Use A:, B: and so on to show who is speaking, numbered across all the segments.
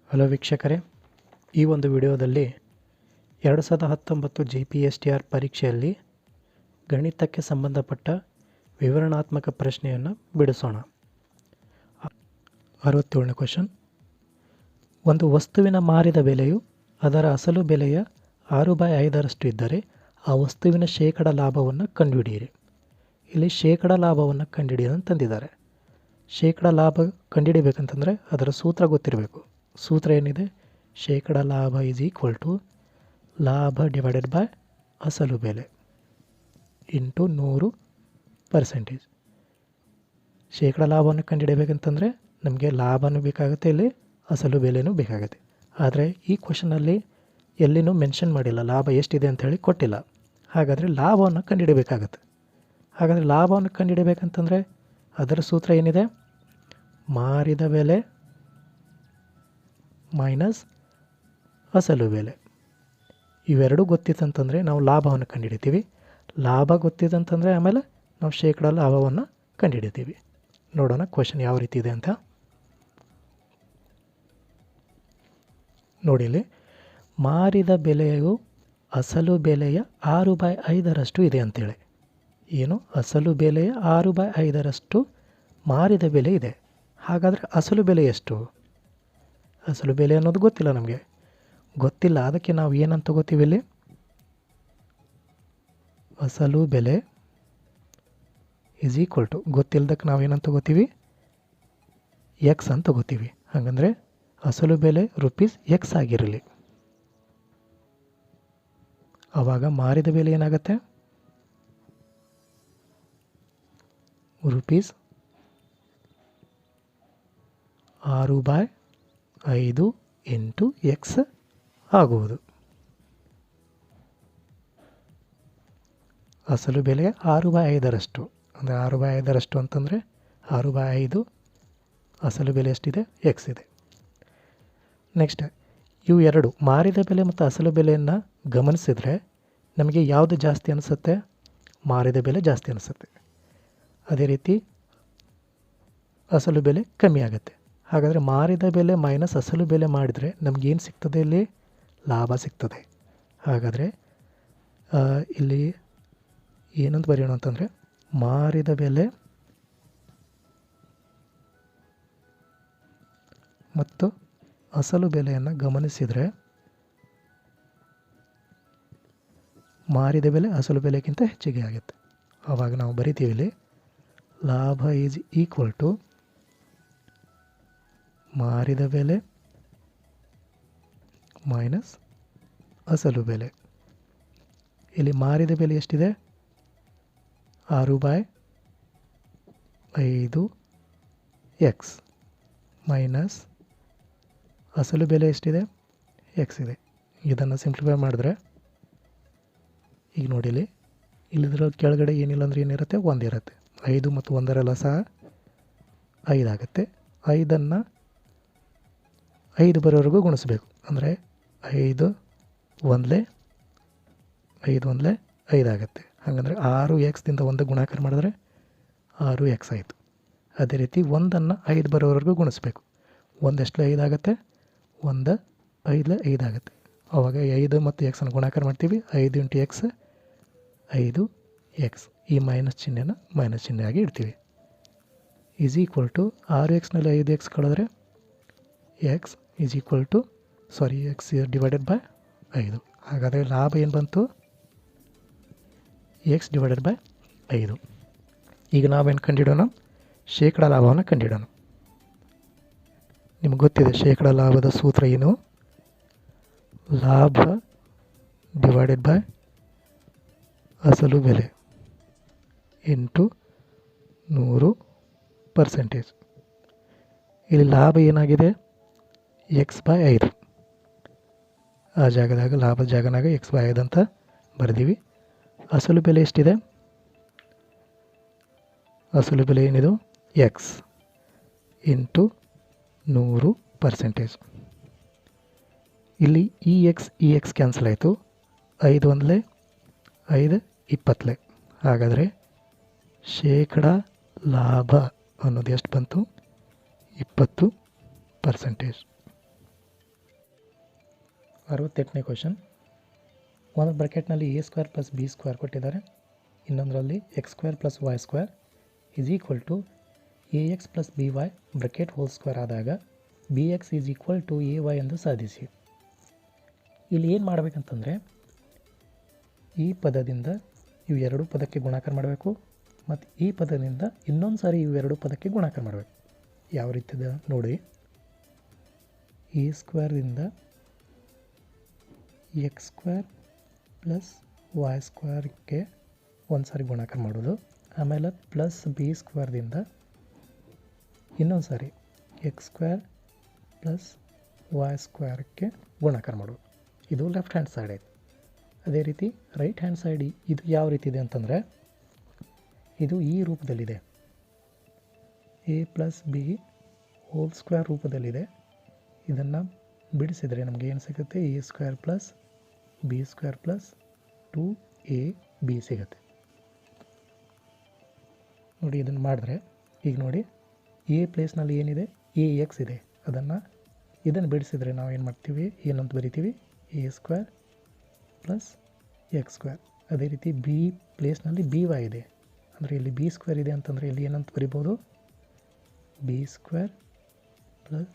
A: Hello ವೀಕ್ಷಕರೇ, ಈ ಒಂದು ವಿಡಿಯೋದಲ್ಲಿ 2019 GPSTR ಪರೀಕ್ಷೆಯಲ್ಲಿ ಗಣಿತಕ್ಕೆ ಸಂಬಂಧಪಟ್ಟ ವಿವರಣಾತ್ಮಕ ಪ್ರಶ್ನೆಯನ್ನು ಬಿಡಿಸೋಣ. 67ನೇ ಕ್ವೆಶ್ಚನ್. ಒಂದು ವಸ್ತುವಿನ ಮಾರಿದ ಬೆಲೆಯು ಅದರ ಅಸಲು ಬೆಲೆಯ 6/5ರಷ್ಟು ಇದ್ದರೆ ಆ ವಸ್ತುವಿನ ಶೇಕಡ ಲಾಭವನ್ನು ಕಂಡುಹಿಡಿಯಿರಿ. ಇಲ್ಲಿ ಶೇಕಡ ಲಾಭವನ್ನು ಕಂಡುಹಿಡಿಯೋದು ತಂದಿದ್ದಾರೆ. ಶೇಕಡ ಲಾಭ ಕಂಡುಹಿಡಿಬೇಕಂತಂದರೆ ಅದರ ಸೂತ್ರ ಗೊತ್ತಿರಬೇಕು. ಸೂತ್ರ ಏನಿದೆ? ಶೇಕಡ ಲಾಭ ಈಸ್ ಈಕ್ವಲ್ ಟು ಲಾಭ ಡಿವೈಡೆಡ್ ಬೈ ಅಸಲು ಬೆಲೆ ಇಂಟು 100%. ಶೇಕಡ ಲಾಭವನ್ನು ಕಂಡುಹಿಡಿಯಬೇಕಂತಂದರೆ ನಮಗೆ ಲಾಭನೂ ಬೇಕಾಗುತ್ತೆ, ಇಲ್ಲಿ ಅಸಲು ಬೆಲೆನೂ ಬೇಕಾಗುತ್ತೆ. ಆದರೆ ಈ ಕ್ವಶನಲ್ಲಿ ಎಲ್ಲಿನೂ ಮೆನ್ಷನ್ ಮಾಡಿಲ್ಲ, ಲಾಭ ಎಷ್ಟಿದೆ ಅಂಥೇಳಿ ಕೊಟ್ಟಿಲ್ಲ. ಹಾಗಾದರೆ ಲಾಭವನ್ನು ಕಂಡುಹಿಡಿಯಬೇಕಾಗತ್ತೆ. ಹಾಗಾದರೆ ಲಾಭವನ್ನು ಕಂಡುಹಿಡಿಯಬೇಕಂತಂದರೆ ಅದರ ಸೂತ್ರ ಏನಿದೆ? ಮಾರಿದ ಬೆಲೆ ಮೈನಸ್ ಅಸಲು ಬೆಲೆ. ಇವೆರಡೂ ಗೊತ್ತಿತ್ತಂತಂದರೆ ನಾವು ಲಾಭವನ್ನು ಕಂಡುಹಿಡಿತೀವಿ. ಲಾಭ ಗೊತ್ತಿತ್ತಂತಂದರೆ ಆಮೇಲೆ ನಾವು ಶೇಕಡ ಲಾಭವನ್ನು ಕಂಡುಹಿಡಿತೀವಿ. ನೋಡೋಣ ಕ್ವಶನ್ ಯಾವ ರೀತಿ ಇದೆ ಅಂತ. ನೋಡಿ, ಇಲ್ಲಿ ಮಾರಿದ ಬೆಲೆಯು ಅಸಲು ಬೆಲೆಯ 6/5ರಷ್ಟು ಇದೆ ಅಂತೇಳಿ. ಏನು? ಅಸಲು ಬೆಲೆಯ 6/5ರಷ್ಟು ಮಾರಿದ ಬೆಲೆ ಇದೆ. ಹಾಗಾದರೆ ಅಸಲು ಬೆಲೆ ಎಷ್ಟು? ಅಸಲು ಬೆಲೆ ಅನ್ನೋದು ಗೊತ್ತಿಲ್ಲ, ನಮಗೆ ಗೊತ್ತಿಲ್ಲ. ಅದಕ್ಕೆ ನಾವು ಏನಂತ ತಗೋತೀವಿ? ಇಲ್ಲಿ ಅಸಲು ಬೆಲೆ ಈಸ್ ಈಕ್ವಲ್ ಟು, ಗೊತ್ತಿಲ್ಲದಕ್ಕೆ ನಾವು ಏನಂತ ತಗೋತೀವಿ? ಎಕ್ಸ್ ಅಂತ ತಗೋತೀವಿ. ಹಾಗಂದರೆ ಅಸಲು ಬೆಲೆ ₹X ಆಗಿರಲಿ. ಆವಾಗ ಮಾರಿದ ಬೆಲೆ ಏನಾಗುತ್ತೆ? ₹6/5 ಇಂಟು X ಆಗುವುದು. ಅಸಲು ಬೆಲೆ 6/5ರಷ್ಟು, ಅಂದರೆ 6/5ರಷ್ಟು ಅಂತಂದರೆ 6/5 ಅಸಲು ಬೆಲೆ ಎಷ್ಟಿದೆ? X ಇದೆ. ನೆಕ್ಸ್ಟ್, ಇವು ಎರಡು ಮಾರಿದ ಬೆಲೆ ಮತ್ತು ಅಸಲು ಬೆಲೆಯನ್ನು ಗಮನಿಸಿದರೆ ನಮಗೆ ಯಾವುದು ಜಾಸ್ತಿ ಅನಿಸುತ್ತೆ? ಮಾರಿದ ಬೆಲೆ ಜಾಸ್ತಿ ಅನಿಸುತ್ತೆ. ಅದೇ ರೀತಿ ಅಸಲು ಬೆಲೆ ಕಮ್ಮಿ ಆಗುತ್ತೆ. ಹಾಗಾದರೆ ಮಾರಿದ ಬೆಲೆ ಮೈನಸ್ ಅಸಲು ಬೆಲೆ ಮಾಡಿದರೆ ನಮಗೇನು ಸಿಗ್ತದೆ? ಇಲ್ಲಿ ಲಾಭ ಸಿಗ್ತದೆ. ಹಾಗಾದರೆ ಇಲ್ಲಿ ಏನಂತ ಬರೆಯೋಣ ಅಂತಂದರೆ, ಮಾರಿದ ಬೆಲೆ ಮತ್ತು ಅಸಲು ಬೆಲೆಯನ್ನು ಗಮನಿಸಿದರೆ ಮಾರಿದ ಬೆಲೆ ಅಸಲು ಬೆಲೆಗಿಂತ ಹೆಚ್ಚಿಗೆ ಆಗುತ್ತೆ. ಆವಾಗ ನಾವು ಬರಿತೀವಿ ಇಲ್ಲಿ ಲಾಭ ಈಸ್ ಈಕ್ವಲ್ ಟು ಮಾರಿದ ಬೆಲೆ ಮೈನಸ್ ಅಸಲು ಬೆಲೆ. ಇಲ್ಲಿ ಮಾರಿದ ಬೆಲೆ ಎಷ್ಟಿದೆ? 6/5X ಮೈನಸ್ ಅಸಲು ಬೆಲೆ ಎಷ್ಟಿದೆ? X ಇದೆ. ಇದನ್ನು ಸಿಂಪ್ಲಿಫೈ ಮಾಡಿದ್ರೆ ಈಗ ನೋಡಿ, ಇಲ್ಲಿದ್ರ ಕೆಳಗಡೆ ಏನಿಲ್ಲ ಅಂದರೆ ಏನಿರುತ್ತೆ? 1 ಇರುತ್ತೆ. 5 ಮತ್ತು 1 ಸಹ 5 ಆಗುತ್ತೆ. 5ಅನ್ನು 5 ಬರೋವರೆಗೂ ಗುಣಿಸ್ಬೇಕು. ಅಂದರೆ 5 1 5 ಆಗುತ್ತೆ. ಹಾಗಂದರೆ 6Xದಿಂದ 1 ಗುಣಾಕಾರ ಮಾಡಿದ್ರೆ 6X ಆಯಿತು. ಅದೇ ರೀತಿ 1ಅನ್ನು 5 ಬರೋವರೆಗೂ ಗುಣಿಸ್ಬೇಕು. 1 ಎಷ್ಟು 5 ಆಗುತ್ತೆ? 1 5 5 ಆಗುತ್ತೆ. ಆವಾಗ 5 ಮತ್ತು Xನ್ನು ಗುಣಾಕಾರ ಮಾಡ್ತೀವಿ. 5 ಇಂಟು X 5X. ಈ ಮೈನಸ್ ಚಿಹ್ನೆನ ಮೈನಸ್ ಚಿಹ್ನೆಯಾಗಿ ಇಡ್ತೀವಿ. ಈಸ್ ಈಕ್ವಲ್ ಟು 6Xನಲ್ಲಿ 5X ಕಳೆದ್ರೆ X is equal to X divided by 5. ಹಾಗಾದರೆ ಲಾಭ ಏನು ಬಂತು? X divided by 5. ಈಗ ನಾವೇನು ಕಂಡುಹಿಡೋಣ? ಶೇಕಡ ಲಾಭವನ್ನು ಕಂಡುಹಿಡೋಣ. ನಿಮ್ಗೆ ಗೊತ್ತಿದೆ ಶೇಕಡ ಲಾಭದ ಸೂತ್ರ ಏನು? ಲಾಭ ಡಿವೈಡೆಡ್ ಬೈ ಅಸಲು ಬೆಲೆ ಇಂಟು 100%. ಇಲ್ಲಿ ಲಾಭ ಏನಾಗಿದೆ? X/5. ಆ ಜಾಗದಾಗ ಲಾಭದ ಜಾಗನಾಗ X/5 ಅಂತ ಬರೆದೀವಿ. ಅಸಲು ಬೆಲೆ ಎಷ್ಟಿದೆ? ಅಸಲು ಬೆಲೆ ಏನಿದು? X into 100%. ಇಲ್ಲಿ ಈ ಎಕ್ಸ್ ಕ್ಯಾನ್ಸಲ್ ಆಯಿತು. 5 1 5 20. ಹಾಗಾದರೆ ಶೇಕಡ ಲಾಭ ಅನ್ನೋದು ಎಷ್ಟು ಬಂತು? 20%. 68ನೇ ಕ್ವಶನ್. ಒಂದು ಬ್ರ್ಯಾಕೆಟ್ನಲ್ಲಿ A square plus B square ಕೊಟ್ಟಿದ್ದಾರೆ, ಇನ್ನೊಂದರಲ್ಲಿ X square plus Y square is equal to A X plus B Y bracket whole square ಆದಾಗ B X is equal to A Y ಎಂದು ಸಾಧಿಸಿ. ಇಲ್ಲಿ ಏನು ಮಾಡಬೇಕಂತಂದರೆ ಈ ಪದದಿಂದ ಇವು ಎರಡು ಪದಕ್ಕೆ ಗುಣಾಕಾರ ಮಾಡಬೇಕು ಮತ್ತು ಈ ಪದದಿಂದ ಇನ್ನೊಂದು ಸಾರಿ ಇವೆರಡು ಪದಕ್ಕೆ ಗುಣಾಕಾರ ಮಾಡಬೇಕು. ಯಾವ ರೀತಿದ ನೋಡಿ, ಎ ಸ್ಕ್ವೇರ್ದಿಂದ ಎಕ್ಸ್ ಸ್ಕ್ವೇರ್ ಪ್ಲಸ್ ವೈ ಸ್ಕ್ವೇರ್ಗೆ ಒಂದು ಸಾರಿ ಗುಣಾಕಾರ ಮಾಡೋದು, ಆಮೇಲೆ ಪ್ಲಸ್ ಬಿ ಸ್ಕ್ವೇರ್ದಿಂದ ಇನ್ನೊಂದು ಸಾರಿ ಎಕ್ಸ್ ಸ್ಕ್ವೇರ್ ಪ್ಲಸ್ ವೈ ಸ್ಕ್ವೇರ್ಗೆ ಗುಣಾಕಾರ ಮಾಡೋದು. ಇದು ಲೆಫ್ಟ್ ಹ್ಯಾಂಡ್ ಸೈಡ್ ಆಯಿತು. ಅದೇ ರೀತಿ ರೈಟ್ ಹ್ಯಾಂಡ್ ಸೈಡ್ ಇದು ಯಾವ ರೀತಿ ಇದೆ ಅಂತಂದರೆ, ಇದು ಈ ರೂಪದಲ್ಲಿದೆ, A plus B whole square ರೂಪದಲ್ಲಿದೆ. ಇದನ್ನು ಬಿಡಿಸಿದರೆ ನಮಗೆ ಏನು ಸಿಗುತ್ತೆ, A square plus B square plus 2ab ಸಿಗುತ್ತೆ. ನೋಡಿ ಇದನ್ನು ಮಾಡಿದ್ರೆ ಈಗ ನೋಡಿ ಎ ಪ್ಲೇಸ್ನಲ್ಲಿ ಏನಿದೆ, ಎ ಎಕ್ಸ್ ಇದೆ. ಇದನ್ನು ಬಿಡಿಸಿದರೆ ನಾವು ಏನು ಮಾಡ್ತೀವಿ, ಏನಂತ ಬರಿತೀವಿ, A square plus X square. ಅದೇ ರೀತಿ ಬಿ ಪ್ಲೇಸ್ನಲ್ಲಿ ಬಿ ವೈ ಇದೆ, ಅಂದರೆ ಇಲ್ಲಿ ಬಿ ಸ್ಕ್ವೇರ್ ಇದೆ ಅಂತಂದರೆ ಇಲ್ಲಿ ಏನಂತ ಬರಿಬೋದು, b square plus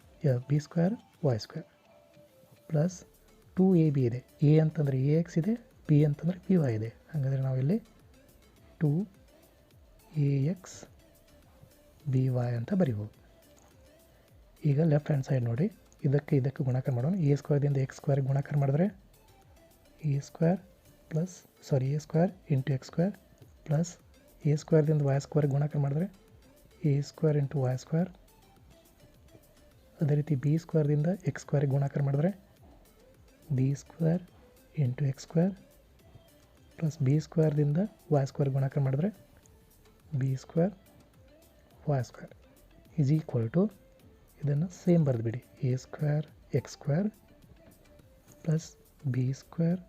A: B square y square plus 2ab ಇದೆ. ಎ ಅಂತಂದರೆ ಎ ಎಕ್ಸ್ ಇದೆ, ಬಿ ಅಂತಂದರೆ ಬಿ ವೈ ಇದೆ. ಹಾಗಾದರೆ ನಾವಿಲ್ಲಿ 2ax by ಅಂತ ಬರಿಬೋದು. ಈಗ ಲೆಫ್ಟ್ ಹ್ಯಾಂಡ್ ಸೈಡ್ ನೋಡಿ, ಇದಕ್ಕೆ ಗುಣಾಕಾರ ಮಾಡೋಣ. ಎ ಸ್ಕ್ವೇರ್ದಿಂದ ಎಕ್ಸ್ ಸ್ಕ್ವೇರ್ಗೆ ಗುಣಾಕಾರ ಮಾಡಿದ್ರೆ a square into x square plus a ಸ್ಕ್ವೇರ್ದಿಂದ ವೈ ಸ್ಕ್ವೇರ್ಗೆ ಗುಣಾಕಾರ ಮಾಡಿದ್ರೆ a square into y square. ಅದೇ ರೀತಿ ಬಿ ಸ್ಕ್ವೇರ್ದಿಂದ ಎಕ್ಸ್ ಸ್ಕ್ವೇರ್ಗೆ ಗುಣಾಕಾರ ಮಾಡಿದ್ರೆ b square into x square plus b ಸ್ಕ್ವೇರ್ದಿಂದ ವೈ ಸ್ಕ್ವೇರ್ ಗುಣಾಕಾರ ಮಾಡಿದ್ರೆ b square y square is equal to, ಇದನ್ನು ಸೇಮ್ ಬರೆದುಬಿಡಿ, a square x square plus B square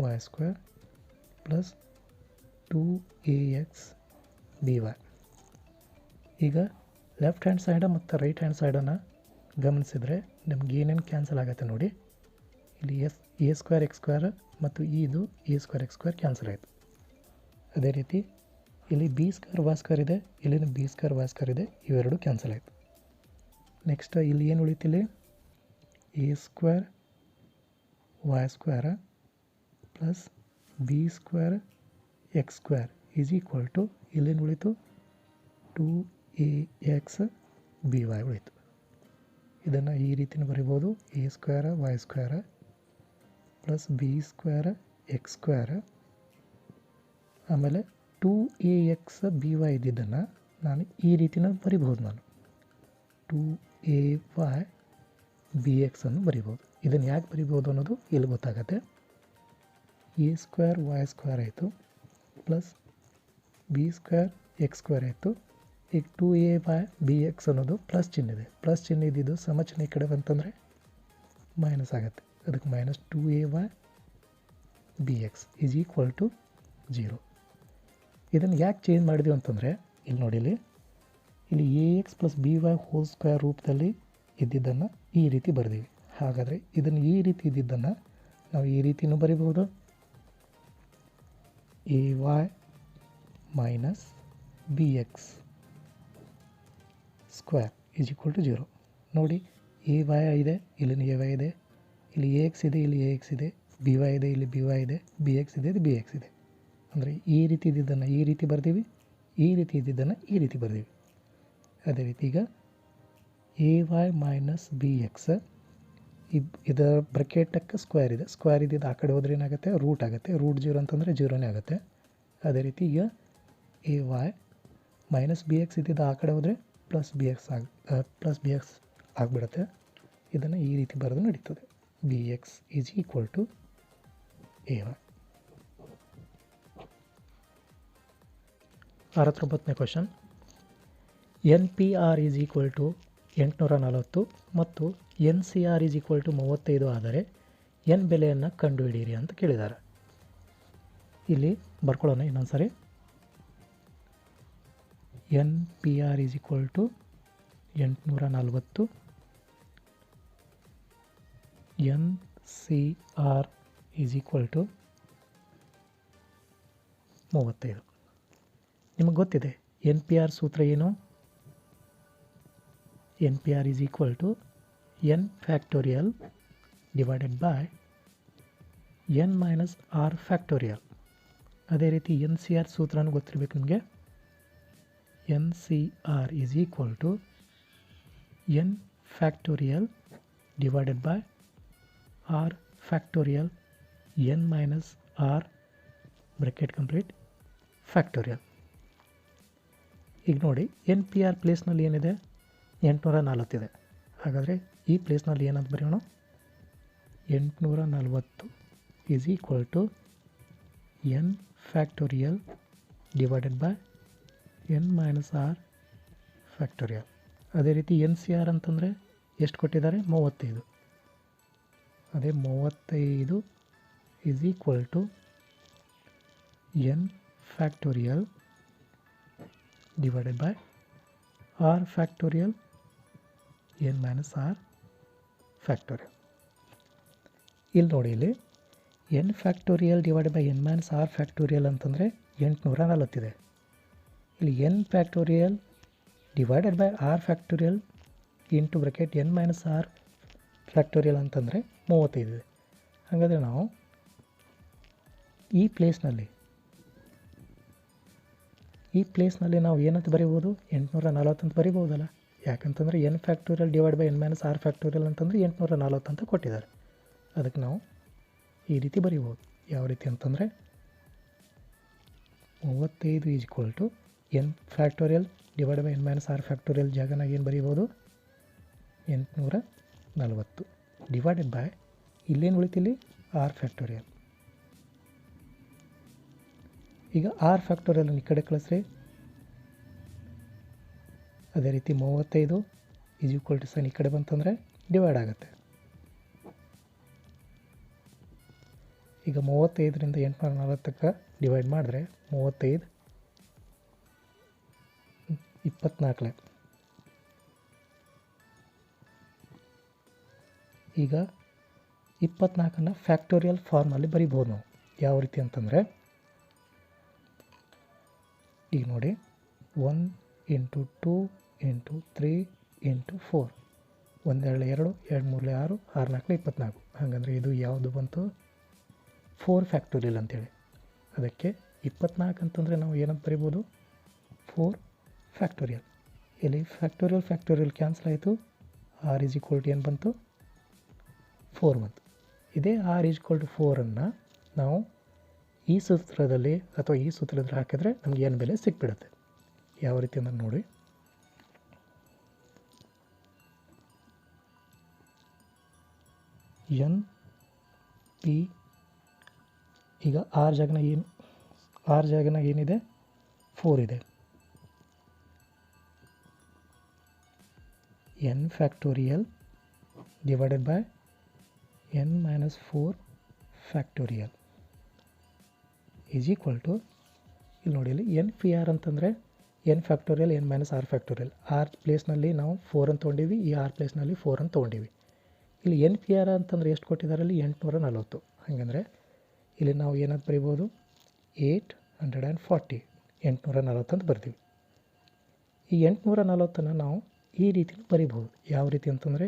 A: y square plus 2ax by. ಈಗ ಲೆಫ್ಟ್ ಹ್ಯಾಂಡ್ ಸೈಡ ಮತ್ತು right hand ಸೈಡನ್ನು ಗಮನಿಸಿದರೆ ನಮ್ಗೆ ಏನೇನು ಕ್ಯಾನ್ಸಲ್ ಆಗುತ್ತೆ ನೋಡಿ. ಇಲ್ಲಿ ಎ ಸ್ಕ್ವೇರ್ ಎಕ್ಸ್ ಸ್ಕ್ವೇರ್ ಮತ್ತು ಇದು A square x square cancel ಆಯಿತು. ಅದೇ ರೀತಿ ಇಲ್ಲಿ ಬಿ ಸ್ಕ್ವೇರ್ ವೈ ಸ್ಕ್ವೇರ್ ಇದೆ, ಇಲ್ಲಿನ ಬಿ ಸ್ಕ್ವೇರ್ ವೈ ಸ್ಕ್ವೇರ್ ಇದೆ, ಇವೆರಡು ಕ್ಯಾನ್ಸಲ್ ಆಯಿತು. ನೆಕ್ಸ್ಟ್ ಇಲ್ಲಿ ಏನು ಉಳಿತಿಲ್ಲಿ, a square y square plus B square x square is equal to, ಇಲ್ಲೇನು ಉಳಿತು, 2ax by ಉಳಿತು. ಇದನ್ನು ಈ ರೀತಿನ ಬರಿಬೋದು, a square y square plus B square x square, ಆಮೇಲೆ 2ax by ಇದ್ದಿದ್ದನ್ನು ನಾನು ಈ ರೀತಿನ ಬರಿಬೋದು, ನಾನು 2ay bx ಅನ್ನು ಬರಿಬೋದು. ಇದನ್ನು ಯಾಕೆ ಬರಿಬೋದು ಅನ್ನೋದು ಇಲ್ಲಿ ಗೊತ್ತಾಗತ್ತೆ. ಎ ಸ್ಕ್ವೇರ್ ವೈ ಸ್ಕ್ವೇರ್ ಆಯಿತು plus B square x square ಆಯಿತು. ಈಗ 2a bx ಅನ್ನೋದು ಪ್ಲಸ್ ಚಿಹ್ನೆ ಇದೆ, ಪ್ಲಸ್ ಚಿಹ್ನೆ ಇದ್ದಿದ್ದು ಸಮಚಿಹ್ನೆ ಈ ಕಡೆ ಬಂತಂದರೆ ಮೈನಸ್ ಆಗುತ್ತೆ. ಅದಕ್ಕೆ minus 2ay bx is equal to 0. ಇದನ್ನು ಯಾಕೆ ಚೇಂಜ್ ಮಾಡಿದೀವಿ ಅಂತಂದರೆ ಇಲ್ಲಿ ನೋಡಿ, ಇಲ್ಲಿ a X plus B y whole square ರೂಪದಲ್ಲಿ ಇದ್ದಿದ್ದನ್ನು ಈ ರೀತಿ ಬರೆದೀವಿ. ಹಾಗಾದರೆ ಇದನ್ನು ಈ ರೀತಿ ಇದ್ದಿದ್ದನ್ನು ನಾವು ಈ ರೀತಿಯೂ ಬರಿಬೋದು, a y minus b x square is equal to 0. ನೋಡಿ ಎ ವೈ ಇದೆ, ಇಲ್ಲಿನ ಎ ವೈ ಇದೆ, ಇಲ್ಲಿ ಎ ಎಕ್ಸ್ ಇದೆ, ಇಲ್ಲಿ ಎ ಎಕ್ಸ್ ಇದೆ, ಬಿ ವೈ ಇದೆ, ಇಲ್ಲಿ ಬಿ ವೈ ಇದೆ, ಬಿ ಎಕ್ಸ್ ಇದೆ, ಇಲ್ಲಿ ಬಿ ಎಕ್ಸ್ ಇದೆ. ಅಂದರೆ ಈ ರೀತಿ ಇದ್ದಿದ್ದನ್ನು ಈ ರೀತಿ ಬರ್ತೀವಿ, ಈ ರೀತಿ ಇದ್ದಿದ್ದನ್ನು ಈ ರೀತಿ ಬರ್ತೀವಿ. ಅದೇ ರೀತಿ ಈಗ a y minus b x, ಇದರ ಬ್ರಕೆಟಕ್ಕೆ ಸ್ಕ್ವೇರ್ ಇದೆ, ಸ್ಕ್ವೇರ್ ಇದ್ದಿದ್ದು ಆ ಕಡೆ ಹೋದ್ರೆ ಏನಾಗುತ್ತೆ, ರೂಟ್ ಆಗುತ್ತೆ, ರೂಟ್ 0 ಅಂತಂದರೆ 0ನೇ ಆಗುತ್ತೆ. ಅದೇ ರೀತಿ ಈಗ a y minus b x ಇದ್ದಿದ್ದು ಆ ಕಡೆ ಹೋದರೆ ಪ್ಲಸ್ ಬಿ ಎಕ್ಸ್ ಆಗಿಬಿಡುತ್ತೆ. ಇದನ್ನು ಈ ರೀತಿ ಬರೆದು ನಡೀತದೆ, b X is equal to A y. 69ನೇ question. N P r is equal to 840 ಮತ್ತು n C r is equal to 35 ಆದರೆ ಎನ್ ಬೆಲೆಯನ್ನು ಕಂಡುಹಿಡಿಯಿರಿ ಅಂತ ಕೇಳಿದ್ದಾರೆ. ಇಲ್ಲಿ ಬರ್ಕೊಳ್ಳೋಣ ಇನ್ನೊಂದು ಸರಿ. N P r is equal to 840, n C r is equal to 35. ನಿಮಗೆ ಗೊತ್ತಿದೆ ಎನ್ ಪಿ ಆರ್ ಸೂತ್ರ ಏನು? N P r is equal to n factorial divided by n minus r factorial. ಅದೇ ರೀತಿ ಎನ್ ಸಿ ಆರ್ ಸೂತ್ರನೂ ಗೊತ್ತಿರಬೇಕು ನಿಮಗೆ. N C r is equal to n factorial divided by r factorial n minus r bracket complete factorial. ಈಗ ನೋಡಿ, n P R ಪ್ಲೇಸ್ನಲ್ಲಿ ಏನಿದೆ? 840 ಇದೆ. ಹಾಗಾದರೆ ಈ ಪ್ಲೇಸ್ನಲ್ಲಿ ಏನಂತ ಬರೆಯೋಣ? 840 is equal to n factorial divided by n minus r factorial. ಅದೇ ರೀತಿ ಎನ್ ಸಿ ಆರ್ ಅಂತಂದರೆ ಎಷ್ಟು ಕೊಟ್ಟಿದ್ದಾರೆ? 35. ಅದೇ 35 is equal to n factorial divided by r factorial n minus r factorial. ಇಲ್ಲಿ ನೋಡಿ, ಇಲ್ಲಿ n factorial divided by n minus r factorial ಅಂತಂದರೆ 840 ಇದೆ. ಇಲ್ಲಿ n factorial divided by r factorial into bracket n minus r factorial ಅಂತಂದರೆ 35 ಇದೆ. ಹಾಗಾದರೆ ನಾವು ಈ ಪ್ಲೇಸ್ನಲ್ಲಿ ನಾವು ಏನಂತ ಬರೀಬೋದು? 840 ಅಂತ ಬರೀಬೋದಲ್ಲ. ಯಾಕಂತಂದರೆ n factorial divide by n minus r factorial ಅಂತಂದರೆ 840 ಅಂತ ಕೊಟ್ಟಿದ್ದಾರೆ. ಅದಕ್ಕೆ ನಾವು ಈ ರೀತಿ ಬರೀಬೋದು. ಯಾವ ರೀತಿ ಅಂತಂದರೆ 35 is equal to n factorial divide by n minus r factorial ಜಾಗನಾಗ ಏನು ಬರೀಬೋದು? 840 ಡಿವೈಡೆಡ್ ಬೈ ಇಲ್ಲೇನು ಉಳಿತಿಲ್ಲಿ? R factorial. ಈಗ ಆರ್ ಫ್ಯಾಕ್ಟೋರಿಯಲ್ ಈ ಕಡೆ ಕಳಿಸ್ರಿ. ಅದೇ ರೀತಿ 35 ಈಸ್ ಈಕ್ವಲ್ ಟು ಸೈನ್ ಈ ಕಡೆ ಬಂತಂದರೆ ಡಿವೈಡ್ ಆಗುತ್ತೆ. ಈಗ 35ರಿಂದ 840ಕ್ಕೆ ಡಿವೈಡ್ ಮಾಡಿದ್ರೆ 35 24. ಈಗ 24ನ್ನು ಫ್ಯಾಕ್ಟೋರಿಯಲ್ ಫಾರ್ಮಲ್ಲಿ ಬರಿಬೋದು ನಾವು. ಯಾವ ರೀತಿ ಅಂತಂದರೆ, ಈಗ ನೋಡಿ, 1 ಇಂಟು 2 ಇಂಟು 3 ಇಂಟು 4. 1 2 2, 2 3 6, 6 4 24. ಹಾಗಂದರೆ ಇದು ಯಾವುದು ಬಂತು? 4 ಫ್ಯಾಕ್ಟೋರಿಯಲ್ ಅಂತೇಳಿ. ಅದಕ್ಕೆ 24 ಅಂತಂದರೆ ನಾವು ಏನಂತ ಬರಿಬೋದು? 4 ಫ್ಯಾಕ್ಟೋರಿಯಲ್. ಇಲ್ಲಿ ಫ್ಯಾಕ್ಟೋರಿಯಲ್ ಕ್ಯಾನ್ಸಲ್ ಆಯಿತು. ಆರ್ ಈಸ್ ಈಕ್ವಲ್ ಟು ಏನು ಬಂತು? 4 ಬಂತು. ಇದೇ ಆರ್ ಈಸ್ ಈಕ್ವಲ್ ಟು 4ಅನ್ನು ನಾವು ಈ ಸೂತ್ರದಲ್ಲಿ ಅಥವಾ ಈ ಸೂತ್ರದಲ್ಲಿ ಹಾಕಿದರೆ ನಮಗೆ ಏನು ಬೆಲೆ ಸಿಕ್ಬಿಡುತ್ತೆ. ಯಾವ ರೀತಿ ಅಂದರೆ ನೋಡಿ, ಎನ್ ಪಿ, ಈಗ ಆರ್ ಜಾಗನಾಗ ಏನಿದೆ? 4 ಇದೆ. N factorial divided by n minus 4 factorial is equal to, ಇಲ್ಲಿ ನೋಡಿ, ಇಲ್ಲಿ ಎನ್ ಪಿ ಆರ್ ಅಂತಂದರೆ n factorial n minus r factorial. R ಪ್ಲೇಸ್ನಲ್ಲಿ ನಾವು 4 ಅಂತ ತೊಗೊಂಡಿವಿ, ಈ ಆರ್ ಪ್ಲೇಸ್ನಲ್ಲಿ 4 ಅಂತ ತೊಗೊಂಡಿವಿ. ಇಲ್ಲಿ ಎನ್ ಪಿ ಆರ್ ಅಂತಂದರೆ ಎಷ್ಟು ಕೊಟ್ಟಿದ್ದಾರೆ? ಅಲ್ಲಿ 840. ಹಾಗಂದರೆ ಇಲ್ಲಿ ನಾವು ಏನಂತ ಬರಿಬೋದು? 840 840 ಅಂತ ಬರ್ತೀವಿ. ಈ 840ನ್ನು ನಾವು ಈ ರೀತಿ ಬರಿಬೋದು. ಯಾವ ರೀತಿ ಅಂತಂದರೆ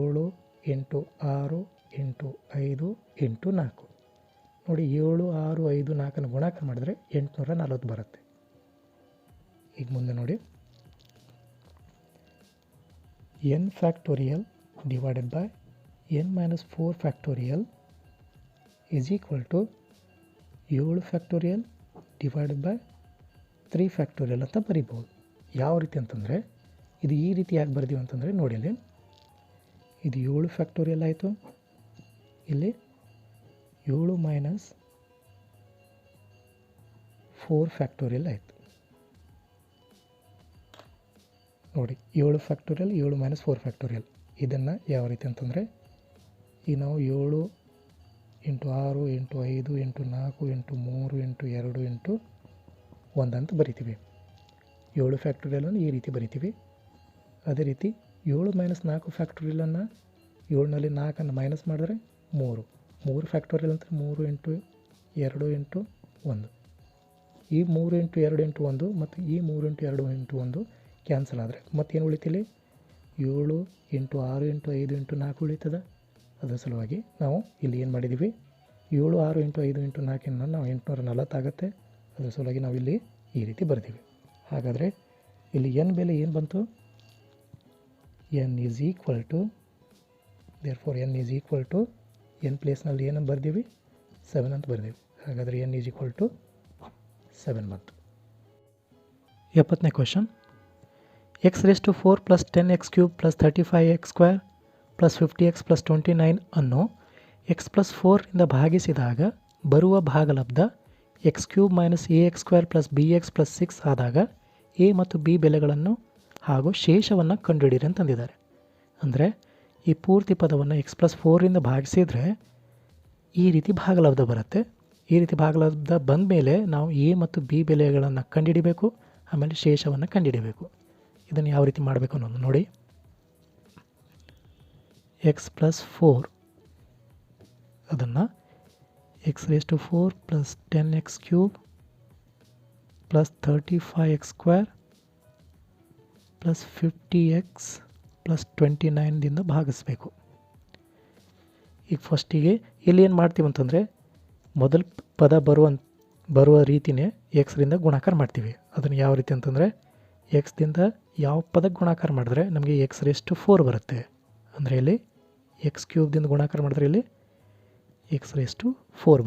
A: 7 ಇಂಟು 6 ಇಂಟು 5 ಇಂಟು 4. ನೋಡಿ, 7 6 5 4 ಗುಣಾಕಾರ ಮಾಡಿದ್ರೆ 840 ಬರುತ್ತೆ. ಈಗ ಮುಂದೆ ನೋಡಿ, n factorial divided by n minus 4 factorial is equal to 7 factorial divided by 3 factorial ಅಂತ ಬರಿಬೋದು. ಯಾವ ರೀತಿ ಅಂತಂದರೆ, ಇದು ಈ ರೀತಿ ಯಾಕೆ ಬರ್ದೀವಿ ಅಂತಂದರೆ ನೋಡಿ, ಇಲ್ಲಿ ಇದು 7 ಫ್ಯಾಕ್ಟೋರಿಯಲ್ ಆಯಿತು. ಇಲ್ಲಿ 7 ಮೈನಸ್ 4 ಫ್ಯಾಕ್ಟೋರಿಯಲ್ ಆಯಿತು. ನೋಡಿ, 7 ಫ್ಯಾಕ್ಟೋರಿಯಲ್ 7 ಮೈನಸ್ 4 ಫ್ಯಾಕ್ಟೋರಿಯಲ್. ಇದನ್ನು ಯಾವ ರೀತಿ ಅಂತಂದರೆ, ಈಗ ನಾವು 7 into 6 into 5 into 4 into 3 into 2 into 1 ಅಂತ ಬರಿತೀವಿ. 7 ಫ್ಯಾಕ್ಟೋರಿಯಲನ್ನು ಈ ರೀತಿ ಬರಿತೀವಿ. ಅದೇ ರೀತಿ 7 ಮೈನಸ್ 4 ಫ್ಯಾಕ್ಟೋರಿಯಲನ್ನು 7ನಲ್ಲಿ 4ಅನ್ನು ಮೈನಸ್ ಮಾಡಿದ್ರೆ 3 ಫ್ಯಾಕ್ಟೋರಿಯಲ್ ಅಂದರೆ 3 ಇಂಟು 2 ಇಂಟು 1. ಈ 3 ಇಂಟು 2 ಇಂಟು 1 ಮತ್ತು ಈ 3 ಇಂಟು 2 ಇಂಟು 1 ಕ್ಯಾನ್ಸಲ್ ಆದರೆ ಮತ್ತೇನು ಉಳಿತಿಲ್ಲಿ 7 ಇಂಟು 6 ಇಂಟು 5 ಇಂಟು 4 ಉಳಿತದೆ. ಅದರ ಸಲುವಾಗಿ ನಾವು ಇಲ್ಲಿ ಏನು ಮಾಡಿದ್ದೀವಿ 7 6 ಇಂಟು 5 ಇಂಟು 4 ನಾವು 840 ಆಗುತ್ತೆ. ಅದರ ಸಲುವಾಗಿ ನಾವು ಇಲ್ಲಿ ಈ ರೀತಿ ಬರ್ತೀವಿ. ಹಾಗಾದರೆ ಇಲ್ಲಿ n ಬೆಲೆ ಏನು ಬಂತು, n is equal to therefore n is equal to n ಪ್ಲೇಸ್ನಲ್ಲಿ ಏನಂತ ಬರ್ದೀವಿ 7 ಅಂತ ಬರ್ದೀವಿ. ಹಾಗಾದರೆ n ಈಸ್ ಈಕ್ವಲ್ ಟು 7 ಬಂತು. 70ನೇ question, x⁴ plus 10x³ plus 35x² plus 50x plus 29 ಅನ್ನು x+4 ಇಂದ ಭಾಗಿಸಿದಾಗ ಬರುವ ಭಾಗಲಬ್ಧ x³ minus ax² plus bx plus 6 ಆದಾಗ a ಮತ್ತು b ಬೆಲೆಗಳನ್ನು ಹಾಗೂ ಶೇಷವನ್ನು ಕಂಡುಹಿಡಿಯಿರಿ ಅಂತಂದಿದ್ದಾರೆ. ಅಂದರೆ ಈ ಪೂರ್ತಿ ಪದವನ್ನು x+4 ಇಂದ ಭಾಗಿಸಿದರೆ ಈ ರೀತಿ ಭಾಗಲಬ್ಧ ಬರುತ್ತೆ. ಈ ರೀತಿ ಭಾಗಲಬ್ಧ ಬಂದ ಮೇಲೆ ನಾವು a ಮತ್ತು b ಬೆಲೆಗಳನ್ನು ಕಂಡುಹಿಡಿಬೇಕು, ಆಮೇಲೆ ಶೇಷವನ್ನು ಕಂಡುಹಿಡಿಬೇಕು. ಇದನ್ನು ಯಾವ ರೀತಿ ಮಾಡಬೇಕು ಅನ್ನೋದು ನೋಡಿ. x+4 ಅದನ್ನು x⁴ plus 10x³ plus 35x² plus 50x plus 29ದಿಂದ ಭಾಗಿಸ್ಬೇಕು. ಈಗ ಫಸ್ಟಿಗೆ ಇಲ್ಲಿ ಏನು ಮಾಡ್ತೀವಿ ಅಂತಂದರೆ ಮೊದಲ ಪದ ಬರುವ ರೀತಿಯೇ ಎಕ್ಸ್ರಿಂದ ಗುಣಾಕಾರ ಮಾಡ್ತೀವಿ. ಅದನ್ನು ಯಾವ ರೀತಿ ಅಂತಂದರೆ ಎಕ್ಸ್ದಿಂದ ಯಾವ ಪದಕ್ಕೆ ಗುಣಾಕಾರ ಮಾಡಿದ್ರೆ ನಮಗೆ x⁴ ಬರುತ್ತೆ. ಅಂದರೆ ಇಲ್ಲಿ x³ ಗುಣಾಕಾರ ಮಾಡಿದ್ರೆ ಇಲ್ಲಿ x⁴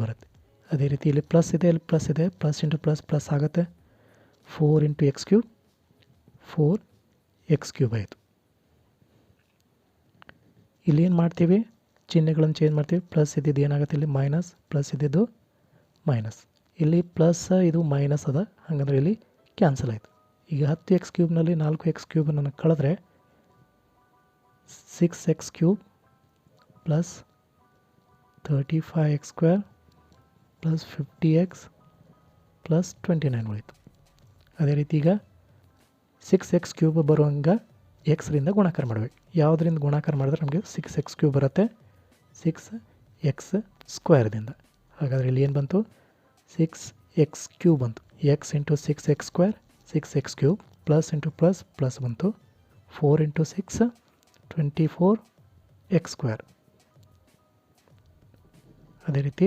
A: ಬರುತ್ತೆ. ಅದೇ ರೀತಿ ಇಲ್ಲಿ ಪ್ಲಸ್ ಇದೆ, ಇಲ್ಲಿ ಪ್ಲಸ್ ಇದೆ, ಪ್ಲಸ್ ಇಂಟು ಪ್ಲಸ್ ಪ್ಲಸ್ ಆಗುತ್ತೆ. 4 ಇಂಟು x³ 4x³ ಆಯಿತು. ಇಲ್ಲಿ ಏನು ಮಾಡ್ತೀವಿ, ಚಿಹ್ನೆಗಳನ್ನು ಚೇಂಜ್ ಮಾಡ್ತೀವಿ. ಪ್ಲಸ್ ಇದ್ದಿದ್ದು ಏನಾಗುತ್ತೆ ಇಲ್ಲಿ ಮೈನಸ್, ಪ್ಲಸ್ ಇದ್ದಿದ್ದು ಮೈನಸ್. ಇಲ್ಲಿ ಪ್ಲಸ್ ಇದು ಮೈನಸ್ ಅದ, ಹಾಗಂದ್ರೆ ಇಲ್ಲಿ ಕ್ಯಾನ್ಸಲ್ ಆಯಿತು. ಈಗ 10x³ 4x³ ನಾನು ಕಳೆದ್ರೆ 6x³ plus 35x² plus 50x plus 29 ಉಳಿತು. ಅದೇ ರೀತಿ ಈಗ 6x³ ಬರುವಂಗೆ ಎಕ್ಸ್ರಿಂದ ಗುಣಾಕಾರ ಮಾಡಬೇಕು. ಯಾವುದರಿಂದ ಗುಣಾಕಾರ ಮಾಡಿದ್ರೆ ನಮಗೆ 6x³ ಬರುತ್ತೆ 6x² ಹಾಗಾದರೆ ಇಲ್ಲಿ ಏನು ಬಂತು 6x³ ಬಂತು. x into 6x² 6x³ plus into plus plus ಬಂತು. 4 ಇಂಟು 6 24x². ಅದೇ ರೀತಿ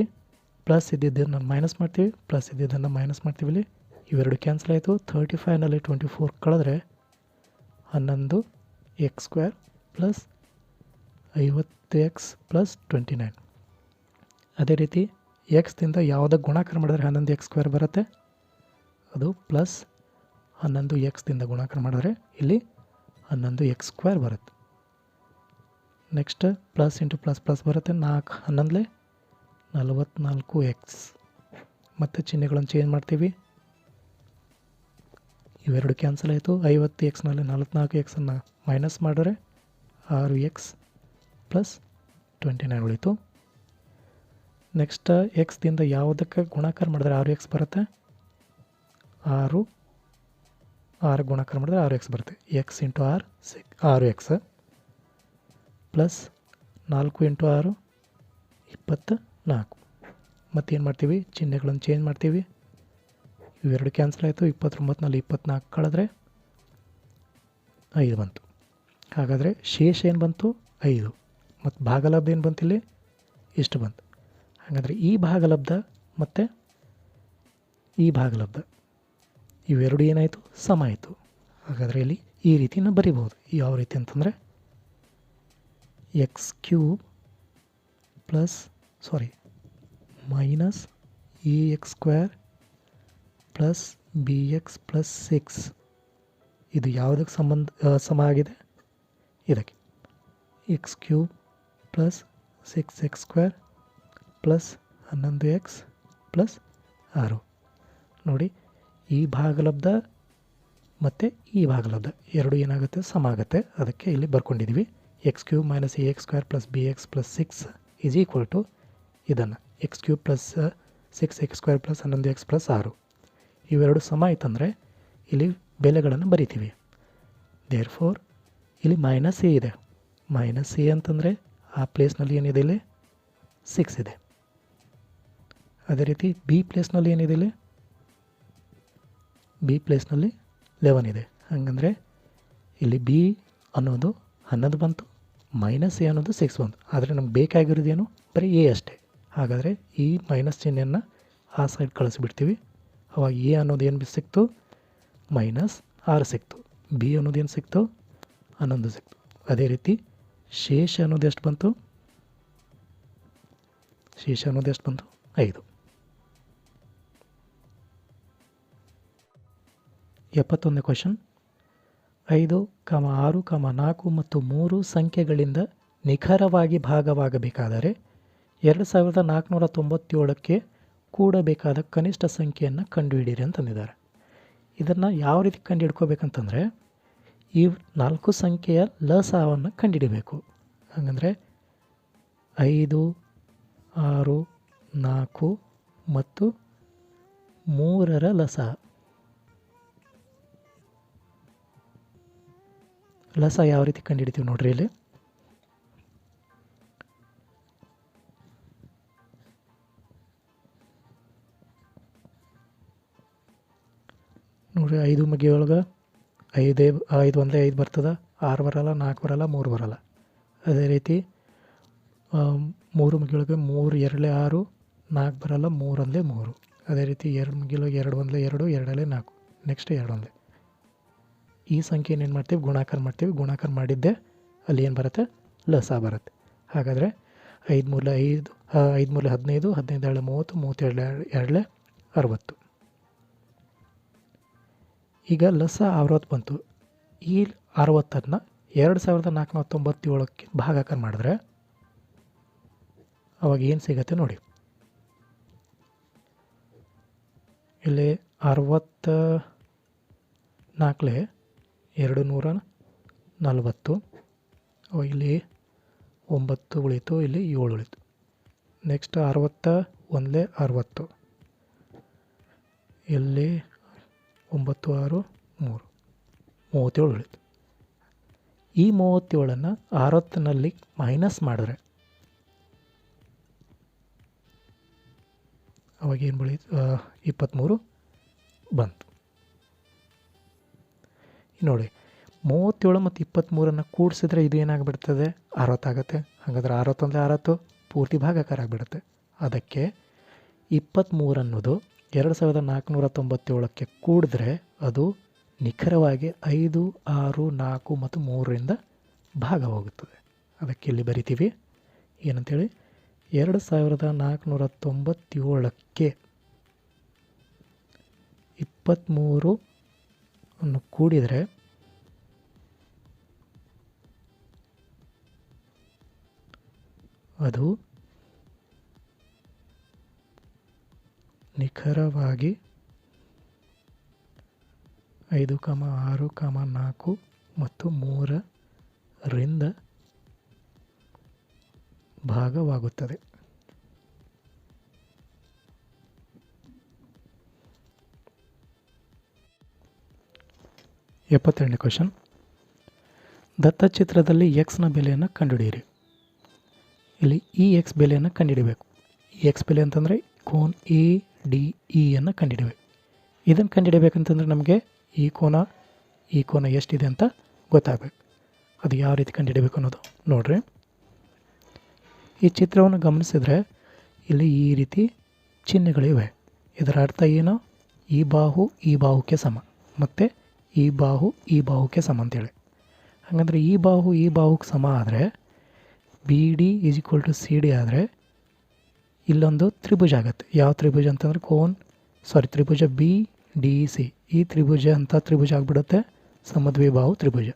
A: ಪ್ಲಸ್ ಇದ್ದಿದ್ದನ್ನು ಮೈನಸ್ ಮಾಡ್ತೀವಿ, ಪ್ಲಸ್ ಇದ್ದಿದ್ದನ್ನು ಮೈನಸ್ ಮಾಡ್ತೀವಿ. ಇಲ್ಲಿ ಇವೆರಡು ಕ್ಯಾನ್ಸಲ್ ಆಯಿತು. 35ನಲ್ಲಿ 24 ಕಳೆದ್ರೆ 11x² ಪ್ಲಸ್ 50x ಪ್ಲಸ್ 29. ಅದೇ ರೀತಿ ಎಕ್ಸ್ದಿಂದ ಯಾವುದಕ್ಕೆ ಗುಣಾಕಾರ ಮಾಡಿದ್ರೆ 11x² ಬರುತ್ತೆ, ಅದು ಪ್ಲಸ್ 11xದಿಂದ ಗುಣಾಕಾರ ಮಾಡಿದ್ರೆ ಇಲ್ಲಿ 11x² ಬರುತ್ತೆ. Next plus into plus plus ಬರುತ್ತೆ. 4 11 44x. ಮತ್ತು ಚಿಹ್ನೆಗಳನ್ನು ಚೇಂಜ್ ಮಾಡ್ತೀವಿ. ಇವೆರಡು ಕ್ಯಾನ್ಸಲ್ ಆಯಿತು. 50xನಲ್ಲಿ 44xನ್ನು ಮೈನಸ್ ಮಾಡಿದ್ರೆ 6x ಪ್ಲಸ್ 29 ಉಳಿತು. ನೆಕ್ಸ್ಟ್ ಎಕ್ಸ್ದಿಂದ ಯಾವುದಕ್ಕೆ ಗುಣಾಕಾರ ಮಾಡಿದ್ರೆ 6x ಬರುತ್ತೆ, 6 ಗುಣಾಕಾರ ಮಾಡಿದ್ರೆ 6x ಬರುತ್ತೆ. x into 6x plus 4 into 6 24. ಮತ್ತೇನು ಮಾಡ್ತೀವಿ, ಚಿಹ್ನೆಗಳನ್ನು ಚೇಂಜ್ ಮಾಡ್ತೀವಿ. ಇವೆರಡು ಕ್ಯಾನ್ಸಲ್ ಆಯಿತು. 29ನಲ್ಲಿ 24 ಕಳೆದ್ರೆ 5 ಬಂತು. ಹಾಗಾದರೆ ಶೇಷ ಏನು ಬಂತು 5 ಮತ್ತು ಭಾಗಲಬ್ಧ ಏನು ಬಂತು ಇಲ್ಲಿ ಇಷ್ಟು ಬಂತು. ಹಾಗಾದರೆ ಈ ಭಾಗಲಬ್ಧ ಮತ್ತು ಈ ಭಾಗಲಬ್ಧ ಇವೆರಡು ಏನಾಯಿತು ಸಮ ಆಯಿತು. ಹಾಗಾದರೆ ಇಲ್ಲಿ ಈ ರೀತಿನ ಬರಿಬೋದು. ಯಾವ ರೀತಿ ಅಂತಂದರೆ x³ plus minus ax² plus bx plus 6 ಇದು ಯಾವುದಕ್ಕೆ ಸಮ ಆಗಿದೆ, ಇದಕ್ಕೆ x³ plus 6x² plus 11x plus 6. ನೋಡಿ ಈ ಭಾಗಲಬ್ಧ ಮತ್ತು ಈ ಭಾಗಲಬ್ಧ ಎರಡು ಏನಾಗುತ್ತೆ ಸಮ ಆಗುತ್ತೆ. ಅದಕ್ಕೆ ಇಲ್ಲಿ ಬರ್ಕೊಂಡಿದ್ದೀವಿ x³ minus ax² plus bx plus 6 is equal to ಇದನ್ನು x³ plus 6x² plus 11x plus 6. ಇವೆರಡು ಸಮ ಆಯ್ತಂದರೆ ಇಲ್ಲಿ ಬೆಲೆಗಳನ್ನು ಬರಿತೀವಿ. ದೇರ್ಫೋರ್ ಇಲ್ಲಿ ಮೈನಸ್ ಎ ಇದೆ. ಮೈನಸ್ ಎ ಅಂತಂದರೆ ಆ ಪ್ಲೇಸ್ನಲ್ಲಿ ಏನಿದೆ ಇಲ್ಲಿ 6 ಇದೆ. ಅದೇ ರೀತಿ ಬಿ ಪ್ಲೇಸ್ನಲ್ಲಿ ಏನಿದೆ ಇಲ್ಲಿ, ಬಿ ಪ್ಲೇಸ್ನಲ್ಲಿ 11 ಇದೆ. ಹಾಗಂದರೆ ಇಲ್ಲಿ ಬಿ ಅನ್ನೋದು 11 ಬಂತು, ಮೈನಸ್ ಎ ಅನ್ನೋದು 6 ಬಂತು. ಆದರೆ ನಮ್ಗೆ ಬೇಕಾಗಿರೋದೇನು ಬರೀ ಎ ಅಷ್ಟೇ. ಹಾಗಾದರೆ ಈ ಮೈನಸ್ ಚಿಹ್ನೆಯನ್ನು ಆ ಸೈಡ್ ಕಳಿಸ್ಬಿಡ್ತೀವಿ. ಅವಾಗ ಎ ಅನ್ನೋದು ಏನು ಸಿಕ್ತು, -6 ಸಿಕ್ತು. ಬಿ ಅನ್ನೋದು ಏನು ಸಿಕ್ತು, 11 ಸಿಕ್ತು. ಅದೇ ರೀತಿ ಶೇಷ ಅನ್ನೋದು ಎಷ್ಟು ಬಂತು, ಶೇಷ ಅನ್ನೋದು ಎಷ್ಟು ಬಂತು, 5. 71ನೇ ಕ್ವಶನ್. 5, 6, 4 ಮತ್ತು 3 ಸಂಖ್ಯೆಗಳಿಂದ ನಿಖರವಾಗಿ ಭಾಗವಾಗಬೇಕಾದರೆ 2497ಕ್ಕೆ ಕೂಡಬೇಕಾದ ಕನಿಷ್ಠ ಸಂಖ್ಯೆಯನ್ನು ಕಂಡುಹಿಡಿಯಿರಿ ಅಂತಂದಿದ್ದಾರೆ. ಇದನ್ನು ಯಾವ ರೀತಿ ಕಂಡುಹಿಡ್ಕೋಬೇಕಂತಂದರೆ, ಈ 4 ಸಂಖ್ಯೆಯ ಲಸವನ್ನು ಕಂಡುಹಿಡಿಬೇಕು. ಹಾಗಂದರೆ 5, 6, 4 ಮತ್ತು 3ರ ಲಸ. ಲಸ ಯಾವ ರೀತಿ ಕಂಡುಹಿಡಿತೀವಿ ನೋಡ್ರಿ ಇಲ್ಲಿ. ನೋಡ್ರಿ 5 ಮಗಿಯೊಳಗೆ 5 ಒಂದೇ 5 ಬರ್ತದೆ, 6 ಬರಲ್ಲ, 4 ಬರಲ್ಲ, 3 ಬರಲ್ಲ. ಅದೇ ರೀತಿ 3 ಮಗಿಯೊಳಗೆ 3 2 6, 4 ಬರಲ್ಲ, 3 ಒಂದೇ 3. ಅದೇ ರೀತಿ 2 ಮಗಿಯೊಳಗೆ 2 ಒಂದೇ 2, 2 4, ನೆಕ್ಸ್ಟ್ 2 ಒಂದೇ. ಈ ಸಂಖ್ಯೆನ ಏನು ಮಾಡ್ತೀವಿ, ಗುಣಾಕಾರ ಮಾಡ್ತೀವಿ. ಗುಣಾಕಾರ ಮಾಡಿದ್ದೆ ಅಲ್ಲಿ ಏನು ಬರುತ್ತೆ, ಲಸ ಬರುತ್ತೆ. ಹಾಗಾದರೆ 5 ಮೂರಲೆ 5, 5 ಮೂರಲೆ 15, 15 2 30, 32 2 60. ಈಗ ಲಸ 60 ಬಂತು. ಈ 60ಅನ್ನು 2497ಕ್ಕೆ ಭಾಗಾಕಾರ ಮಾಡಿದ್ರೆ ಅವಾಗ ಏನು ಸಿಗತ್ತೆ ನೋಡಿ. ಇಲ್ಲಿ 64 240, ಇಲ್ಲಿ 9 ಉಳಿತು, ಇಲ್ಲಿ 7 ಉಳಿತು. ನೆಕ್ಸ್ಟ್ 61 60, ಇಲ್ಲಿ 9 6 3, 37 ಉಳಿತು. ಈ 37ಅನ್ನು 60ನಲ್ಲಿ ಮೈನಸ್ ಮಾಡಿದ್ರೆ ಅವಾಗ ಏನು ಬೆಳೀತು, 23 ಬಂತು. ನೋಡಿ 37 ಮತ್ತು 23ಅನ್ನು ಕೂಡಿಸಿದ್ರೆ ಇದು ಏನಾಗ್ಬಿಡ್ತದೆ, 60 ಆಗುತ್ತೆ. ಹಾಗಾದ್ರೆ 61 60 ಪೂರ್ತಿ ಭಾಗಾಕಾರ ಆಗಿಬಿಡುತ್ತೆ. ಅದಕ್ಕೆ 23 ಅನ್ನೋದು 2497ಕ್ಕೆ ಕೂಡಿದ್ರೆ ಅದು ನಿಖರವಾಗಿ 5, 6, 4 ಮತ್ತು 3ರಿಂದ ಭಾಗವಾಗುತ್ತದೆ. ಅದಕ್ಕೆ ಇಲ್ಲಿ ಬರಿತೀವಿ ಏನಂತೇಳಿ, 2497ಕ್ಕೆ 23 ಅನ್ನು ಕೂಡಿದರೆ ಅದು ನಿಖರವಾಗಿ 5, 6, 4 ಮತ್ತು 3ರಿಂದ ಭಾಗವಾಗುತ್ತದೆ. ಎಪ್ಪತ್ತೆರಡನೇ ಕ್ವಶನ್. ದತ್ತಚಿತ್ರದಲ್ಲಿ ಎಕ್ಸ್ನ ಬೆಲೆಯನ್ನು ಕಂಡುಹಿಡಿಯಿರಿ. ಇಲ್ಲಿ ಈ ಎಕ್ಸ್ ಬೆಲೆಯನ್ನು ಕಂಡುಹಿಡಬೇಕು. ಈ ಎಕ್ಸ್ ಬೆಲೆ ಅಂತಂದರೆ ಕೋನ್ ಎ ಡಿ ಇಯನ್ನು ಕಂಡುಹಿಡಬೇಕು. ಇದನ್ನು ಕಂಡುಹಿಡಬೇಕಂತಂದ್ರೆ ನಮಗೆ ಈ ಕೋನ ಎಷ್ಟಿದೆ ಅಂತ ಗೊತ್ತಾಗಬೇಕು. ಅದು ಯಾವ ರೀತಿ ಕಂಡುಹಿಡಬೇಕು ಅನ್ನೋದು ನೋಡ್ರಿ. ಈ ಚಿತ್ರವನ್ನು ಗಮನಿಸಿದರೆ ಇಲ್ಲಿ ಈ ರೀತಿ ಚಿಹ್ನೆಗಳಿವೆ. ಇದರ ಅರ್ಥ ಏನು, ಈ ಬಾಹು ಈ ಬಾಹುಕ್ಕೆ ಸಮ ಮತ್ತು ಈ ಬಾಹು ಈ ಬಾಹುಕ್ಕೆ ಸಮ ಅಂತೇಳಿ. ಹಾಗಂದ್ರೆ ಈ ಬಾಹು ಈ ಬಾಹುಕ್ಕೆ ಸಮ ಆದರೆ b D is equal to c d ಆದರೆ ಇಲ್ಲೊಂದು ತ್ರಿಭುಜ ಆಗುತ್ತೆ. ಯಾವ ತ್ರಿಭುಜ ಅಂತಂದರೆ ತ್ರಿಭುಜ ಬಿ ಡಿ ಸಿ. ಈ ತ್ರಿಭುಜ ಅಂತ ತ್ರಿಭುಜ ಆಗಿಬಿಡುತ್ತೆ ಸಮದ್ವಿಬಾಹು ತ್ರಿಭುಜ.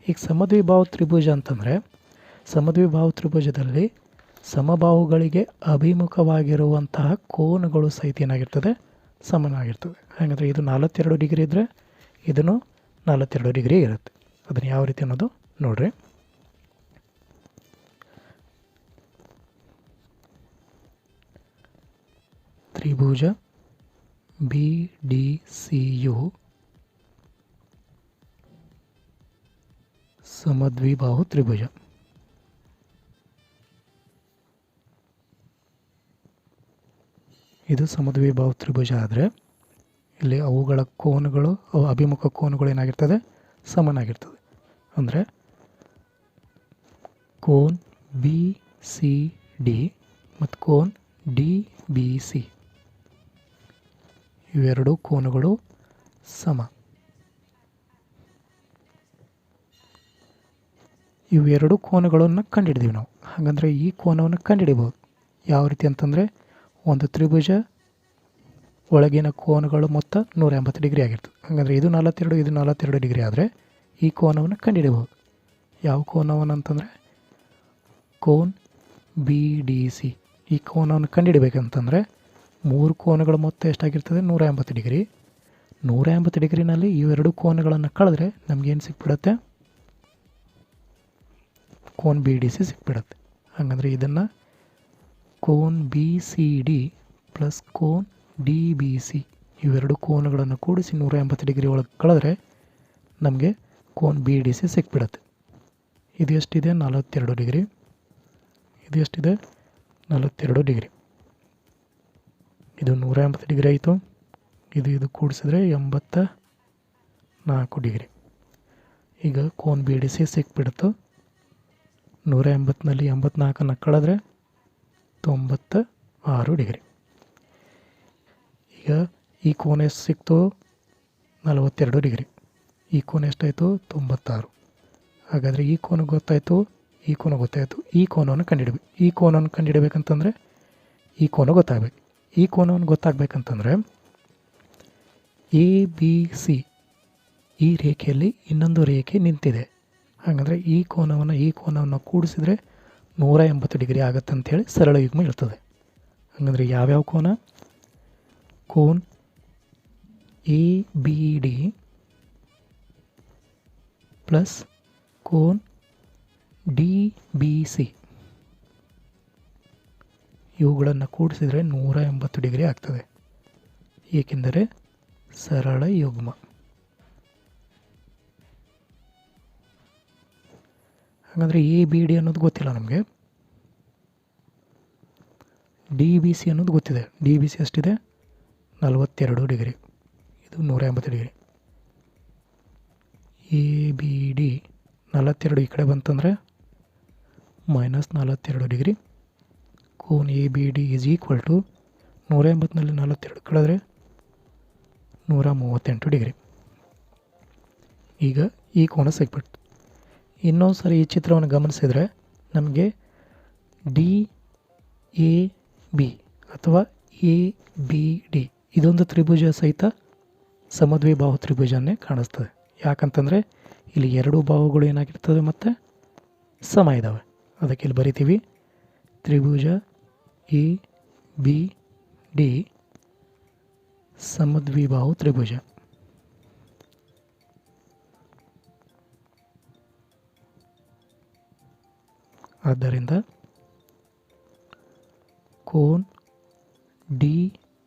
A: ಈಗ ಸಮದ್ವಿಬಾಹು ತ್ರಿಭುಜ ಅಂತಂದರೆ ಸಮದ್ವಿಬಾಹು ತ್ರಿಭುಜದಲ್ಲಿ ಸಮಬಾಹುಗಳಿಗೆ ಅಭಿಮುಖವಾಗಿರುವಂತಹ ಕೋನಗಳು ಸಹಿತ ಏನಾಗಿರ್ತದೆ, ಸಮನಾಗಿರ್ತದೆ. ಹಾಗಾದರೆ ಇದು 42 ಡಿಗ್ರಿ ಇದ್ದರೆ ಇದನ್ನು 42 ಡಿಗ್ರಿ ಇರುತ್ತೆ. ಅದನ್ನು ಯಾವ ರೀತಿ ಅನ್ನೋದು ನೋಡ್ರಿ. ತ್ರಿಭುಜ ಬಿ ಡಿ ಸಿ ಯು ಸಮದ್ವಿಬಾಹು ತ್ರಿಭುಜ. ಇದು ಸಮದ್ವಿಬಾಹು ತ್ರಿಭುಜ ಆದರೆ ಇಲ್ಲಿ ಅವುಗಳ ಕೋನಗಳು ಅಭಿಮುಖ ಕೋನಗಳು ಏನಾಗಿರ್ತದೆ, ಸಮನಾಗಿರ್ತದೆ. ಅಂದರೆ ಕೋನ್ ಬಿ ಸಿ ಡಿ ಮತ್ತು ಕೋನ್ ಡಿ ಬಿ ಸಿ ಇವೆರಡು ಕೋನಗಳು ಸಮ. ಇವೆರಡು ಕೋನಗಳನ್ನು ಕಂಡುಹಿಡಿದೀವಿ ನಾವು. ಹಾಗಂದರೆ ಈ ಕೋನವನ್ನು ಕಂಡುಹಿಡಿಬೋದು ಯಾವ ರೀತಿ ಅಂತಂದರೆ, ಒಂದು ತ್ರಿಭುಜ ಒಳಗಿನ ಕೋನಗಳು ಮೊತ್ತ 180 ಡಿಗ್ರಿ ಆಗಿರ್ತದೆ. ಹಾಗಾದರೆ ಇದು 42 ಇದು 42 ಡಿಗ್ರಿ ಆದರೆ ಈ ಕೋನವನ್ನು ಕಂಡುಹಿಡಿಬೋದು. ಯಾವ ಕೋನವನ್ನು ಅಂತಂದರೆ ಕೋನ್ ಬಿ ಡಿ ಸಿ. ಈ ಕೋನವನ್ನು ಕಂಡುಹಿಡಬೇಕಂತಂದರೆ 3 ಕೋನಗಳ ಮೊತ್ತ ಎಷ್ಟಾಗಿರ್ತದೆ, 180 ಡಿಗ್ರಿ. 180 ಡಿಗ್ರಿನಲ್ಲಿ ಇವೆರಡು ಕೋನಗಳನ್ನು ಕಳೆದ್ರೆ ನಮಗೇನು ಸಿಕ್ಬಿಡುತ್ತೆ, ಕೋನ್ ಬಿ ಡಿ ಸಿ ಸಿಕ್ಬಿಡುತ್ತೆ. ಹಾಗಂದರೆ ಇದನ್ನು cone B c D plus cone D B C ಇವೆರಡು ಕೋನಗಳನ್ನು ಕೂಡಿಸಿ 180 ಡಿಗ್ರಿ ಒಳಗೆ ಕಳೆದ್ರೆ ನಮಗೆ ಕೋನ್ ಬಿ ಡಿ ಸಿ ಸಿಕ್ಬಿಡುತ್ತೆ. ಇದು ಎಷ್ಟಿದೆ, 42 ಡಿಗ್ರಿ. ಇದು ಎಷ್ಟಿದೆ, 42 ಡಿಗ್ರಿ. ಇದು 180 ಡಿಗ್ರಿ ಆಯಿತು. ಇದು ಕೂಡಿಸಿದ್ರೆ 84 ಡಿಗ್ರಿ. ಈಗ ಕೋನ್ ಬಿ ಡಿ ಸಿ ಸಿಕ್ಬಿಡ್ತು. 180ನಲ್ಲಿ 84ನ್ನು ಕಳೆದ್ರೆ 96 ಡಿಗ್ರಿ. ಈಗ ಈ ಕೋನ ಎಷ್ಟು ಸಿಕ್ತು, 42 ಡಿಗ್ರಿ. ಈ ಕೋನ ಎಷ್ಟಾಯಿತು, 96. ಹಾಗಾದರೆ ಈ ಕೋನ ಗೊತ್ತಾಯಿತು, ಈ ಕೋನ ಗೊತ್ತಾಯಿತು. ಈ ಕೋನವನ್ನು ಕಂಡುಹಿಡಬೇಕು. ಈ ಕೋನವನ್ನು ಕಂಡುಹಿಡಬೇಕಂತಂದರೆ ಈ ಕೋನ ಗೊತ್ತಾಗಬೇಕು. ಈ ಕೋನವನ್ನು ಗೊತ್ತಾಗಬೇಕಂತಂದರೆ ಎ ಬಿ ಸಿ ಈ ರೇಖೆಯಲ್ಲಿ ಇನ್ನೊಂದು ರೇಖೆ ನಿಂತಿದೆ. ಹಾಗಂದರೆ ಈ ಕೋನವನ್ನು ಕೂಡಿಸಿದರೆ 180 ಡಿಗ್ರಿ ಆಗುತ್ತೆ ಅಂಥೇಳಿ ಸರಳ ಯುಗ್ಮ ಇರ್ತದೆ. ಹಾಗಂದರೆ ಯಾವ್ಯಾವ ಕೋನ, cone A B D plus cone D B C ಇವುಗಳನ್ನು ಕೂಡಿಸಿದರೆ 180 ಡಿಗ್ರಿ ಆಗ್ತದೆ, ಏಕೆಂದರೆ ಸರಳ ಯುಗ್ಮ. ಹಾಗಾದರೆ ಎ ಬಿ ಡಿ ಅನ್ನೋದು ಗೊತ್ತಿಲ್ಲ ನಮಗೆ. ಡಿ ಬಿ ಸಿ ಅನ್ನೋದು ಗೊತ್ತಿದೆ. ಡಿ ಬಿ ಸಿ ಎಷ್ಟಿದೆ, 42 ಡಿಗ್ರಿ. ಇದು 180 ಡಿಗ್ರಿ. ಎ ಬಿ ಡಿ 42 ಈ ಕಡೆ ಬಂತಂದರೆ -42 ಡಿಗ್ರಿ. ಕೋನ್ A B D is equal to 180ನಲ್ಲಿ 42 ಕಳೆದ್ರೆ 138 ಡಿಗ್ರಿ. ಈಗ ಈ ಕೋನ ಸಿಕ್ಬಿಟ್ಟು ಇನ್ನೊಂದು ಸರಿ ಈ ಚಿತ್ರವನ್ನು ಗಮನಿಸಿದರೆ ನಮಗೆ ಡಿ ಎ ಬಿ ಅಥವಾ ಎ ಬಿ ಡಿ ಇದೊಂದು ತ್ರಿಭುಜ ಸಹಿತ ಸಮದ್ವಿಬಾಹು ತ್ರಿಭುಜನೇ ಕಾಣಿಸ್ತದೆ. ಯಾಕಂತಂದರೆ ಇಲ್ಲಿ ಎರಡು ಬಾಹುಗಳು ಏನಾಗಿರ್ತದೆ ಮತ್ತು ಸಮ ಇದ್ದಾವೆ. ಅದಕ್ಕೆ ಇಲ್ಲಿ ಬರಿತೀವಿ ತ್ರಿಭುಜ ಎ ಬಿ ಡಿ ಸಮದ್ವಿಬಾಹು ತ್ರಿಭುಜ. ಆದ್ದರಿಂದ ಕೋನ್ ಡಿ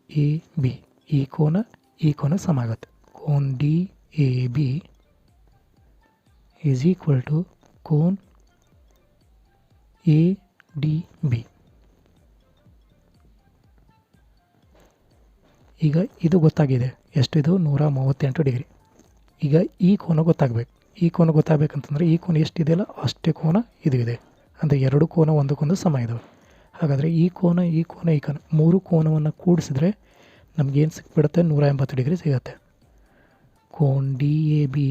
A: ಎ ಬಿ ಈ ಕೋನ ಸಮ ಆಗುತ್ತೆ. ಕೋನ್ D A b is equal to ಕೋನ್ ಎ ಡಿ ಬಿ. ಈಗ ಇದು ಗೊತ್ತಾಗಿದೆ, ಎಷ್ಟಿದು 138 ಡಿಗ್ರಿ. ಈಗ ಈ ಕೋನ ಗೊತ್ತಾಗಬೇಕು. ಈ ಕೋನ ಗೊತ್ತಾಗಬೇಕಂತಂದರೆ ಈ ಕೋನ ಎಷ್ಟಿದೆಯಲ್ಲ ಅಷ್ಟೇ ಕೋನ ಇದು ಇದೆ. ಅಂದರೆ ಎರಡು ಕೋನ ಒಂದಕ್ಕೊಂದು ಸಮ ಇದ್ದಾವೆ. ಹಾಗಾದರೆ ಈ ಕೋನ ಮೂರು ಕೋನವನ್ನು ಕೂಡಿಸಿದ್ರೆ ನಮಗೇನು ಸಿಕ್ಬಿಡುತ್ತೆ, 180 ಡಿಗ್ರಿ ಸಿಗುತ್ತೆ. Cone D A B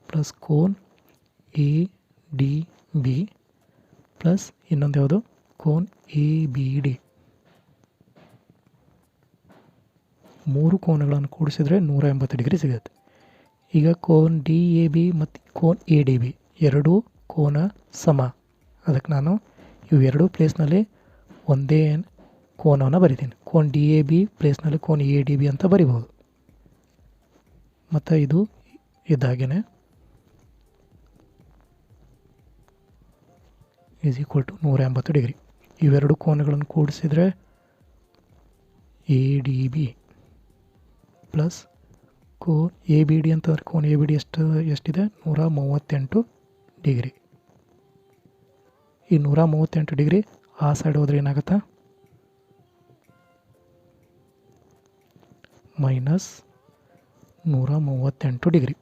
A: plus ಕೋನ್ ಎ ಡಿ ಬಿ ಪ್ಲಸ್ ಇನ್ನೊಂದು ಯಾವುದು, ಕೋನ್ ಎ ಬಿ ಡಿ. ಮೂರು ಕೋನಗಳನ್ನು ಕೂಡಿಸಿದ್ರೆ 180 ಡಿಗ್ರಿ ಸಿಗುತ್ತೆ. ಈಗ ಕೋನ್ ಡಿ ಎ ಬಿ ಮತ್ತು ಕೋನ್ ಎ ಡಿ ಬಿ ಎರಡೂ ಕೋನ ಸಮ. ಅದಕ್ಕೆ ನಾನು ಇವೆರಡೂ ಪ್ಲೇಸ್ನಲ್ಲಿ ಒಂದೇ ಕೋನವನ್ನು ಬರಿತೀನಿ. ಕೋನ್ ಡಿ ಎ ಬಿ ಪ್ಲೇಸ್ನಲ್ಲಿ ಕೋನ್ ಎ ಡಿ ಬಿ ಅಂತ ಬರಿಬೋದು. ಮತ್ತು ಇದು ಇದ್ದಾಗೇ ಈಸ್ ಈಕ್ವಲ್ ಟು 180 ಡಿಗ್ರಿ. ಇವೆರಡು ಕೋನಗಳನ್ನು ಕೂಡಿಸಿದರೆ ಎ ಡಿ ಬಿ ಪ್ಲಸ್ ಕೋನ್ ಎ ಬಿ ಡಿ ಅಂತಂದರೆ ಕೋನ್ ಎ ಬಿ ಡಿ ಎಷ್ಟಿದೆ, 138 ಡಿಗ್ರಿ. ಈ 138 ಡಿಗ್ರಿ ಆ ಸೈಡ್ ಹೋದ್ರೆ ಏನಾಗುತ್ತೆ, ಮೈನಸ್ 138 ಡಿಗ್ರಿ.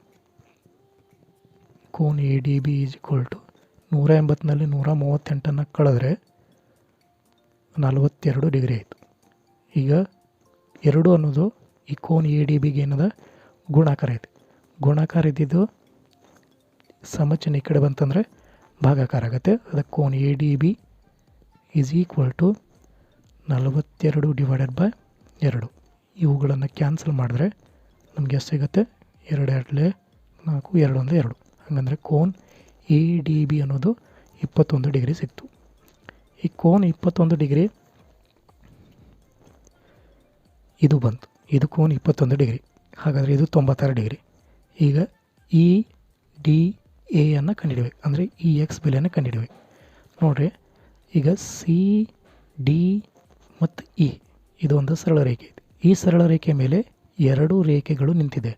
A: ಕೋನ್ A D B is equal to 180ನಲ್ಲಿ 138 ಕಳೆದ್ರೆ 42 ಡಿಗ್ರಿ ಆಯಿತು. ಈಗ 2 ಅನ್ನೋದು ಈ ಕೋನ್ ಎ ಡಿ ಬಿಗೆ ಏನದ ಗುಣಾಕಾರ ಐತೆ. ಗುಣಾಕಾರ ಇದ್ದಿದ್ದು ಸಮಚಿಹ್ನೆ ಈ ಕಡೆ ಬಂತಂದರೆ ಭಾಗಾಕಾರ ಆಗುತ್ತೆ. ಅದಕ್ಕೆ ಕೋನ್ A D B is equal to 42 divided by 2. ಇವುಗಳನ್ನು ಕ್ಯಾನ್ಸಲ್ ಮಾಡಿದ್ರೆ ನಮಗೆ ಎಷ್ಟು ಸಿಗುತ್ತೆ? 2 2 4 2 1 2. ಹಾಗಂದರೆ ಕೋನ್ ಎ ಡಿ ಬಿ ಅನ್ನೋದು 21 ಡಿಗ್ರಿ ಸಿಕ್ತು. ಈ ಕೋನ್ 21 ಡಿಗ್ರಿ ಇದು ಬಂತು. ಇದು ಕೋನ್ 21 ಡಿಗ್ರಿ. ಹಾಗಾದರೆ ಇದು 96 ಡಿಗ್ರಿ. ಈಗ ಇ ಡಿ ಎಯನ್ನು ಕಂಡುಹಿಡಬೇಕು, ಅಂದರೆ ಈ ಎಕ್ಸ್ ಬೆಲೆಯನ್ನು ಕಂಡುಹಿಡಬೇಕು. ನೋಡಿರಿ, ಈಗ ಸಿ ಡಿ ಮತ್ತು ಇ ಇದು ಒಂದು ಸರಳ ರೇಖೆ ಇದೆ. ಈ ಸರಳ ರೇಖೆಯ ಮೇಲೆ 2 ರೇಖೆಗಳು ನಿಂತಿದೆ.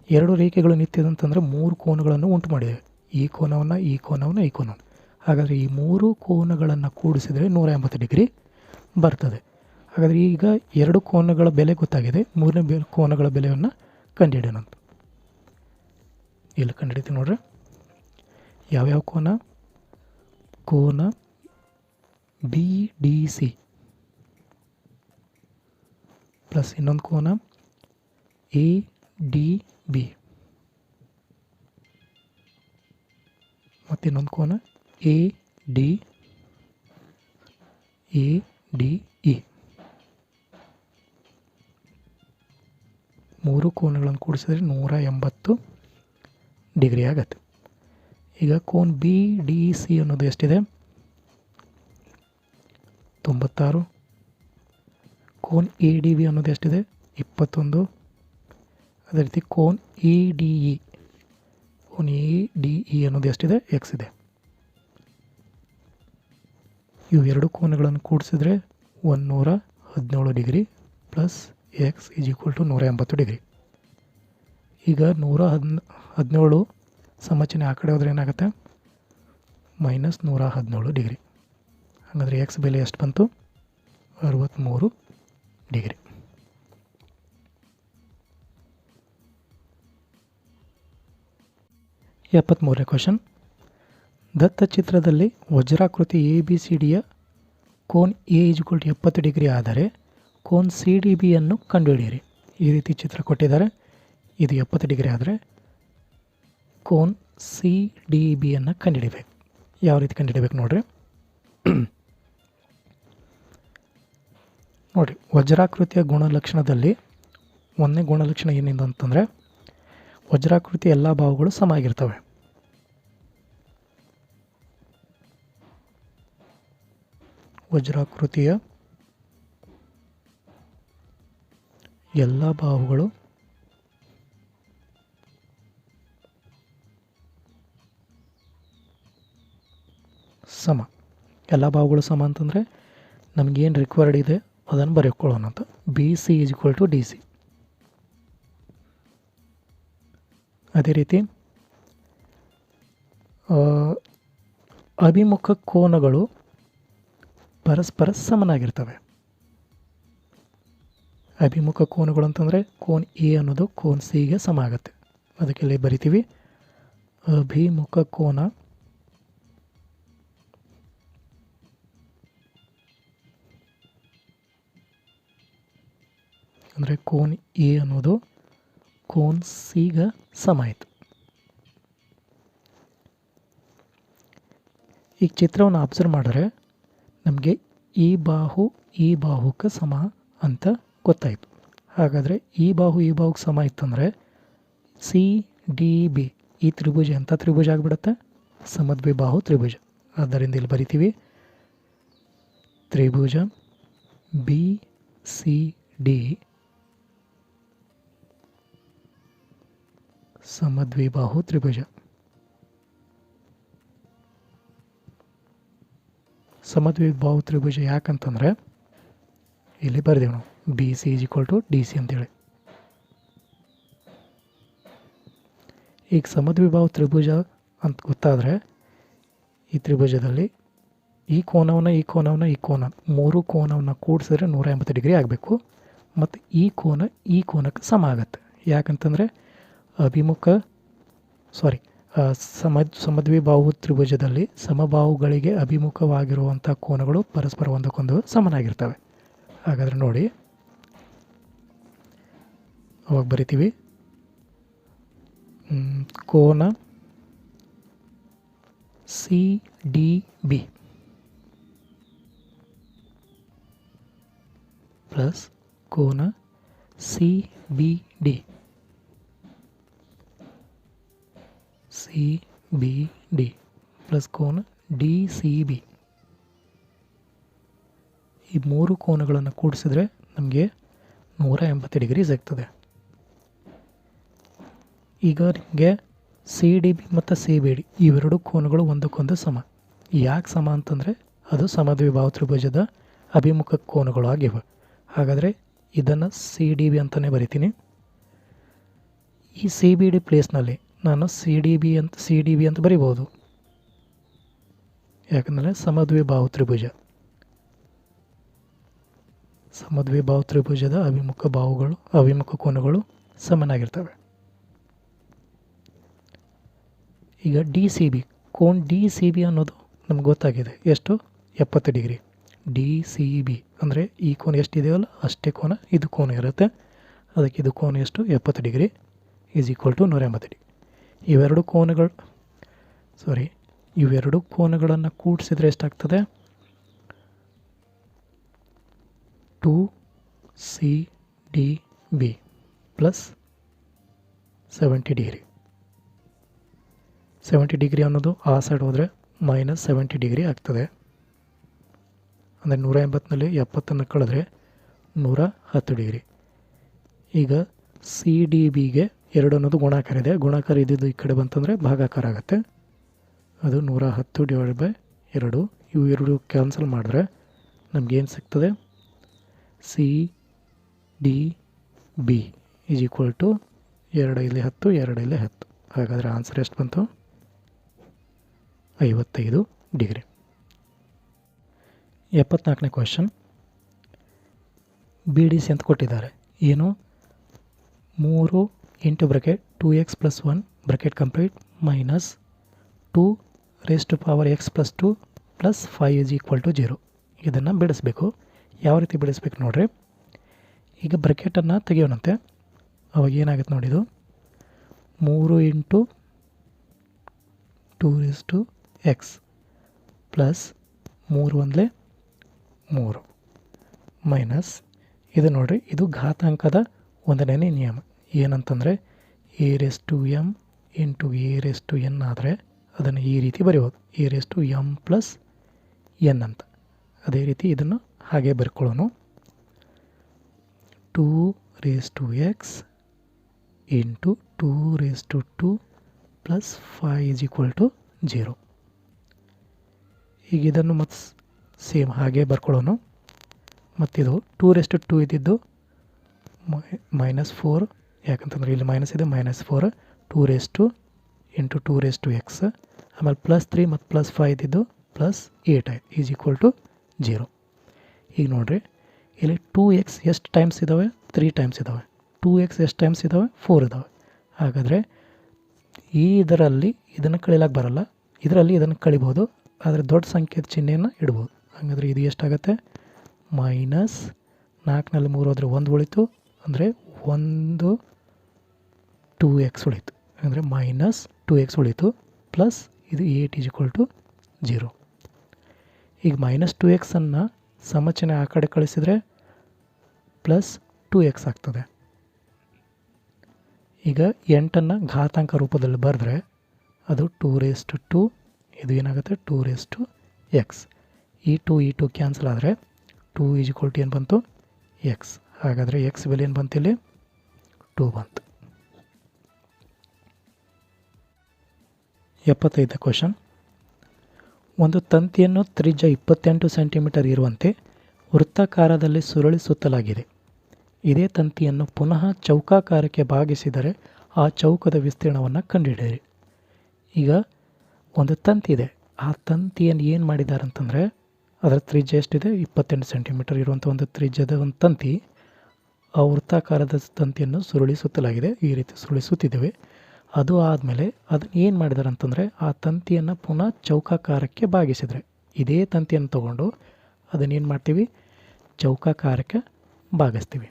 A: 2 ರೇಖೆಗಳು ನಿಂತಿದೆ ಅಂತಂದರೆ 3 ಕೋನಗಳನ್ನು ಉಂಟು ಮಾಡಿದೆ. ಈ ಕೋನವನ್ನು, ಈ ಕೋನವನ್ನು, ಈ ಕೋನವನ್ನು. ಹಾಗಾದರೆ ಈ 3 ಕೋನಗಳನ್ನು ಕೂಡಿಸಿದರೆ 180 ಡಿಗ್ರಿ ಬರ್ತದೆ. ಹಾಗಾದರೆ ಈಗ 2 ಕೋನಗಳ ಬೆಲೆ ಗೊತ್ತಾಗಿದೆ. 3ನೇ ಕೋನಗಳ ಬೆಲೆಯನ್ನು ಕಂಡುಹಿಡಿಯೋಣಂತ. ಇಲ್ಲಿ ಕಂಡುಹಿಡಿತೀವಿ ನೋಡ್ರಿ. ಯಾವ್ಯಾವ ಕೋನ? ಕೋನ ಬಿ ಡಿ ಸಿ ಪ್ಲಸ್ ಇನ್ನೊಂದು ಕೋನ ಎ ಡಿ ಬಿ ಮತ್ತು ಇನ್ನೊಂದು ಕೋನ ಎ ಡಿ ಇ. 3 ಕೋನಗಳನ್ನು ಕೂಡಿಸಿದ್ರೆ 180 ಡಿಗ್ರಿ ಆಗತ್ತೆ. ಈಗ ಕೋನ್ ಬಿ ಡಿ ಸಿ ಅನ್ನೋದು ಎಷ್ಟಿದೆ? 96. ಕೋನ್ ಎ ಡಿ ಬಿ ಅನ್ನೋದು ಎಷ್ಟಿದೆ? 21. ಅದೇ ರೀತಿ ಕೋನ್ ಇ ಡಿ ಇ ಅನ್ನೋದು ಎಷ್ಟಿದೆ? ಎಕ್ಸ್ ಇದೆ. ಇವು 2 ಕೋನಗಳನ್ನು ಕೂಡಿಸಿದ್ರೆ 117 degree plus x is equal to 180 degree. ಈಗ 117 ಸಮಚಿಹ್ನೆ ಆ ಕಡೆ ಹೋದ್ರೆ ಏನಾಗುತ್ತೆ? Minus 117 degree. ಹಾಗಾದರೆ ಎಕ್ಸ್ ಬೆಲೆ ಎಷ್ಟು ಬಂತು? 63 ಡಿಗ್ರಿ. ಎಪ್ಪತ್ತ್ಮೂರನೇ ಕ್ವಶನ್. ದತ್ತ ಚಿತ್ರದಲ್ಲಿ ವಜ್ರಾಕೃತಿ ಎ ಬಿ ಸಿ ಡಿಯ ಕೋನ್ A is equal to 70 degree ಆದರೆ ಕೋನ್ ಸಿ ಡಿ ಬಿಯನ್ನು ಕಂಡುಹಿಡಿಯಿರಿ. ಈ ರೀತಿ ಚಿತ್ರ ಕೊಟ್ಟಿದ್ದಾರೆ. ಇದು 70 ಡಿಗ್ರಿ ಆದರೆ ಕೋನ್ ಸಿ ಡಿ ಬಿಯನ್ನು ಕಂಡುಹಿಡಿಬೇಕು. ಯಾವ ರೀತಿ ಕಂಡುಹಿಡಿಬೇಕು ನೋಡಿರಿ. ನೋಡಿ, ವಜ್ರಾಕೃತಿಯ ಗುಣಲಕ್ಷಣದಲ್ಲಿ ಒಂದನೇ ಗುಣಲಕ್ಷಣ ಏನಿದೆ ಅಂತಂದರೆ ವಜ್ರಾಕೃತಿ ಎಲ್ಲ ಬಾಹುಗಳು ಸಮ ಆಗಿರ್ತವೆ. ವಜ್ರಾಕೃತಿಯ ಎಲ್ಲ ಬಾಹುಗಳು ಸಮ. ಎಲ್ಲ ಬಾಹುಗಳು ಸಮ ಅಂತಂದರೆ ನಮಗೇನು ರಿಕ್ವೈರ್ಡ್ ಇದೆ ಅದನ್ನು ಬರೆಕೊಳ್ಳೋಣ ಅಂತ. B c is equal to d c. ಅದೇ ರೀತಿ ಅಭಿಮುಖ ಕೋನಗಳು ಪರಸ್ಪರ ಸಮನಾಗಿರ್ತವೆ. ಅಭಿಮುಖ ಕೋನಗಳು ಅಂತಂದರೆ ಕೋನ್ ಎ ಅನ್ನೋದು ಕೋನ್ ಸಿಗೆ ಸಮ ಆಗುತ್ತೆ. ಅದಕ್ಕೆ ಇಲ್ಲಿ ಬರಿತೀವಿ ಅಭಿಮುಖ ಕೋನ ಅಂದರೆ ಕೋನ್ ಎ ಅನ್ನೋದು ಕೋನ್ ಸಿಗೆ ಸಮ ಆಯಿತು. ಈಗ ಚಿತ್ರವನ್ನು ಅಬ್ಸರ್ವ್ ಮಾಡಿದ್ರೆ ನಮಗೆ ಈ ಬಾಹುಕ್ಕೆ ಸಮ ಅಂತ ಗೊತ್ತಾಯಿತು. ಹಾಗಾದರೆ ಈ ಬಾಹುಕ್ಕೆ ಸಮ ಇತ್ತಂದರೆ ಸಿ ಡಿ ಬಿ ಈ ತ್ರಿಭುಜ ಅಂತ ತ್ರಿಭುಜ ಆಗಿಬಿಡುತ್ತೆ, ಸಮದ್ವಿಬಾಹು ತ್ರಿಭುಜ. ಆದ್ದರಿಂದ ಇಲ್ಲಿ ಬರಿತೀವಿ ತ್ರಿಭುಜ ಬಿ ಸಿ ಡಿ ಸಮದ್ವಿಬಾಹು ತ್ರಿಭುಜ. ಸಮದ್ವಿಬಾಹು ತ್ರಿಭುಜ ಯಾಕಂತಂದರೆ ಇಲ್ಲಿ ಬರೆದೇವು ನಾವು b c is equal to d c ಅಂತೇಳಿ. ಈಗ ಸಮದ್ವಿಬಾಹು ತ್ರಿಭುಜ ಅಂತ ಗೊತ್ತಾದರೆ ಈ ತ್ರಿಭುಜದಲ್ಲಿ ಈ ಕೋನವನ್ನು 3 ಕೋನವನ್ನು ಕೂಡಿಸಿದ್ರೆ 180 ಡಿಗ್ರಿ ಆಗಬೇಕು. ಮತ್ತು ಈ ಕೋನಕ್ಕೆ ಸಮ ಆಗುತ್ತೆ. ಯಾಕಂತಂದರೆ ಸಮದ್ವಿಬಾಹು ತ್ರಿಭುಜದಲ್ಲಿ ಸಮಬಾಹುಗಳಿಗೆ ಅಭಿಮುಖವಾಗಿರುವಂಥ ಕೋನಗಳು ಪರಸ್ಪರ ಒಂದಕ್ಕೊಂದು ಸಮನಾಗಿರ್ತವೆ. ಹಾಗಾದರೆ ನೋಡಿ, ಅವಾಗ ಬರಿತೀವಿ ಕೋನ CDB ಪ್ಲಸ್ ಕೋನ CBD ಪ್ಲಸ್ ಕೋನ DCB. ಈ ಮೂರು ಕೋನಗಳನ್ನು ಕೂಡಿಸಿದ್ರೆ ನಮಗೆ 180 ಡಿಗ್ರಿ ಸಿಗ್ತದೆ. ಈಗ ನಿಮಗೆ CDB ಮತ್ತು CBD ಇವೆರಡು ಕೋನಗಳು ಒಂದಕ್ಕೊಂದು ಸಮ. ಯಾಕೆ ಸಮ ಅಂತಂದರೆ ಅದು ಸಮದ್ವಿಬಾಹು ತ್ರಿಭುಜದ ಅಭಿಮುಖ ಕೋನಗಳು ಆಗಿವೆ. ಹಾಗಾದರೆ ಇದನ್ನು CDB ಅಂತಲೇ ಬರಿತೀನಿ. ಈ CBD ಪ್ಲೇಸ್ನಲ್ಲಿ ನಾನು CDB ಅಂತ ಬರಿಬೋದು. ಯಾಕಂದರೆ ಸಮದ್ವಿಬಾಹು ತ್ರಿಭುಜದ ಅಭಿಮುಖ ಕೋನಗಳು ಸಮನಾಗಿರ್ತವೆ. ಈಗ DCB ಕೋನ್ DCB ಅನ್ನೋದು ನಮ್ಗೆ ಗೊತ್ತಾಗಿದೆ, ಎಷ್ಟು 70 ಡಿಗ್ರಿ. DCB ಅಂದರೆ ಈ ಕೋನ ಎಷ್ಟಿದೆಯಲ್ಲ ಅಷ್ಟೇ ಕೋನ ಇದು ಕೋನ ಇರುತ್ತೆ. ಅದಕ್ಕೆ ಇದು ಕೋನ ಎಷ್ಟು 70 degree is equal to 180 degree. ಇವೆರಡು ಕೋನಗಳನ್ನು ಕೂಡಿಸಿದ್ರೆ ಎಷ್ಟಾಗ್ತದೆ? 2CDB plus 70 degree. 70 ಡಿಗ್ರಿ ಅನ್ನೋದು ಆ ಸೈಡ್ ಹೋದರೆ ಮೈನಸ್ 70 ಡಿಗ್ರಿ ಆಗ್ತದೆ. ಅಂದರೆ 180ನಲ್ಲಿ 70 ಕಳೆದ್ರೆ 110 ಡಿಗ್ರಿ. ಈಗ CDBಗೆ 2 ಅನ್ನೋದು ಗುಣಾಕಾರ ಇದೆ. ಗುಣಾಕಾರ ಇದ್ದಿದ್ದು ಈ ಕಡೆ ಬಂತಂದರೆ ಭಾಗಾಕಾರ ಆಗುತ್ತೆ. ಅದು 110/2. ಇವು ಎರಡು ಕ್ಯಾನ್ಸಲ್ ಮಾಡಿದ್ರೆ ನಮಗೇನು ಸಿಗ್ತದೆ? CDB ಈಸ್ ಈಕ್ವಲ್ ಟು 2 ಇಲ್ಲಿ 10 2 ಇಲ್ಲಿ 10. ಹಾಗಾದರೆ ಆನ್ಸರ್ ಎಷ್ಟು ಬಂತು? 55 ಡಿಗ್ರಿ. 74ನೇ ಕ್ವೆಶ್ಚನ್, BDC ಅಂತ ಕೊಟ್ಟಿದ್ದಾರೆ. ಏನು? 3 into bracket 2x + 1 bracket complete minus 2x+2 plus 5 is equal to 0. ಇದನ್ನು ಬಿಡಿಸ್ಬೇಕು. ಯಾವ ರೀತಿ ಬಿಡಿಸ್ಬೇಕು ನೋಡ್ರಿ. ಈಗ ಬ್ರಾಕೆಟನ್ನು ತೆಗೆಯೋಣಂತೆ. ಅವಾಗ ಏನಾಗುತ್ತೆ ನೋಡಿದು, 3 ಇಂಟು 2x ಪ್ಲಸ್ 3 1 3 ಮೈನಸ್ ಇದು ನೋಡಿರಿ, ಇದು ಘಾತಾಂಕದ 1ನೇ ನಿಯಮ. ಏನಂತಂದರೆ a⁻m ಇಂಟು a⁻n ಆದರೆ ಅದನ್ನು ಈ ರೀತಿ ಬರೆಯೋದು, a⁻m+n ಅಂತ. ಅದೇ ರೀತಿ ಇದನ್ನು ಹಾಗೆ ಬರ್ಕೊಳ್ಳೋಣ. 2x into 2 plus 5 is equal to 0. ಈಗ ಇದನ್ನು ಮತ್ತು ಸೇಮ್ ಹಾಗೆ ಬರ್ಕೊಳ್ಳೋಣ. ಮತ್ತಿದು 2 ಇದ್ದಿದ್ದು -4, ಯಾಕಂತಂದರೆ ಇಲ್ಲಿ ಮೈನಸ್ ಇದೆ, -4 2 ಇಂಟು 2x ಆಮೇಲೆ +3 ಮತ್ತು +5 ಇದ್ದಿದ್ದು +8 ಆಯ್ತು ಈಸ್ ಈಕ್ವಲ್ ಟು 0. ಈಗ ನೋಡಿರಿ, ಇಲ್ಲಿ 2x ಎಷ್ಟು ಟೈಮ್ಸ್ ಇದ್ದಾವೆ? 3 ಟೈಮ್ಸ್ ಇದ್ದಾವೆ. 2x ಎಷ್ಟು ಟೈಮ್ಸ್ ಇದ್ದಾವೆ? 4 ಇದ್ದಾವೆ. ಹಾಗಾದರೆ ಇದರಲ್ಲಿ ಇದನ್ನು ಕಳಿಲಾಕ ಬರಲ್ಲ, ಇದರಲ್ಲಿ ಇದನ್ನು ಕಳಿಬೋದು, ಆದರೆ ದೊಡ್ಡ ಸಂಖ್ಯೆದ ಚಿಹ್ನೆಯನ್ನು ಇಡ್ಬೋದು. ಹಾಗಾದರೆ ಇದು ಎಷ್ಟಾಗುತ್ತೆ? -4ನಲ್ಲಿ 3 ಹೋದರೆ 1 ಉಳಿತು, ಅಂದರೆ 2x ಉಳಿತು, ಅಂದರೆ -2x ಉಳಿತು, ಪ್ಲಸ್ ಇದು 8 ಈಸ್ ಈಕ್ವಲ್ ಟು 0. ಈಗ -2x ಅನ್ನು ಸಮಚಿಹ್ನೆ ಆ ಕಡೆ ಕಳಿಸಿದರೆ +2x ಆಗ್ತದೆ. ಈಗ 8ಅನ್ನು ಘಾತಾಂಕ ರೂಪದಲ್ಲಿ ಬರೆದ್ರೆ ಅದು 2 ಇದು ಏನಾಗುತ್ತೆ? 2x. ಈ 2 ಕ್ಯಾನ್ಸಲ್ ಆದರೆ 2 ಈಸ್ ಈಕ್ವಲ್ ಟು ಏನು ಬಂತು? x. ಹಾಗಾದರೆ x ಬೆಲೆ ಏನು ಬಂತು? ಇಲ್ಲಿ 2 ಬಂತು. 75ನೇ ಕ್ವೆಶ್ಚನ್, ಒಂದು ತಂತಿಯನ್ನು ತ್ರಿಜ್ಯ 28 ಸೆಂಟಿಮೀಟರ್ ಇರುವಂತೆ ವೃತ್ತಾಕಾರದಲ್ಲಿ ಸುರುಳಿ ಸುತ್ತಲಾಗಿದೆ. ಇದೇ ತಂತಿಯನ್ನು ಪುನಃ ಚೌಕಾಕಾರಕ್ಕೆ ಭಾಗಿಸಿದರೆ ಆ ಚೌಕದ ವಿಸ್ತೀರ್ಣವನ್ನು ಕಂಡುಹಿಡಿಯಿರಿ. ಈಗ ಒಂದು ತಂತಿ ಇದೆ, ಆ ತಂತಿಯನ್ನು ಏನು ಮಾಡಿದ್ದಾರೆ ಅಂತಂದರೆ ಅದರ ತ್ರಿಜ್ಯ ಎಷ್ಟಿದೆ? 28 ಸೆಂಟಿಮೀಟರ್ ಇರುವಂಥ ಒಂದು ತ್ರಿಜ್ಯದ ಒಂದು ತಂತಿ, ಆ ವೃತ್ತಾಕಾರದ ತಂತಿಯನ್ನು ಸುರುಳಿ ಸುತ್ತಲಾಗಿದೆ. ಈ ರೀತಿ ಸುರುಳಿ ಸುತ್ತಿದ್ದೇವೆ. ಅದು ಆದಮೇಲೆ ಅದನ್ನು ಏನು ಮಾಡಿದ್ದಾರೆ ಅಂತಂದರೆ ಆ ತಂತಿಯನ್ನು ಪುನಃ ಚೌಕಾಕಾರಕ್ಕೆ ಬಾಗಿಸಿದರೆ, ಇದೇ ತಂತಿಯನ್ನು ತಗೊಂಡು ಅದನ್ನೇನು ಮಾಡ್ತೀವಿ, ಚೌಕಾಕಾರಕ್ಕೆ ಬಾಗಿಸ್ತೀವಿ.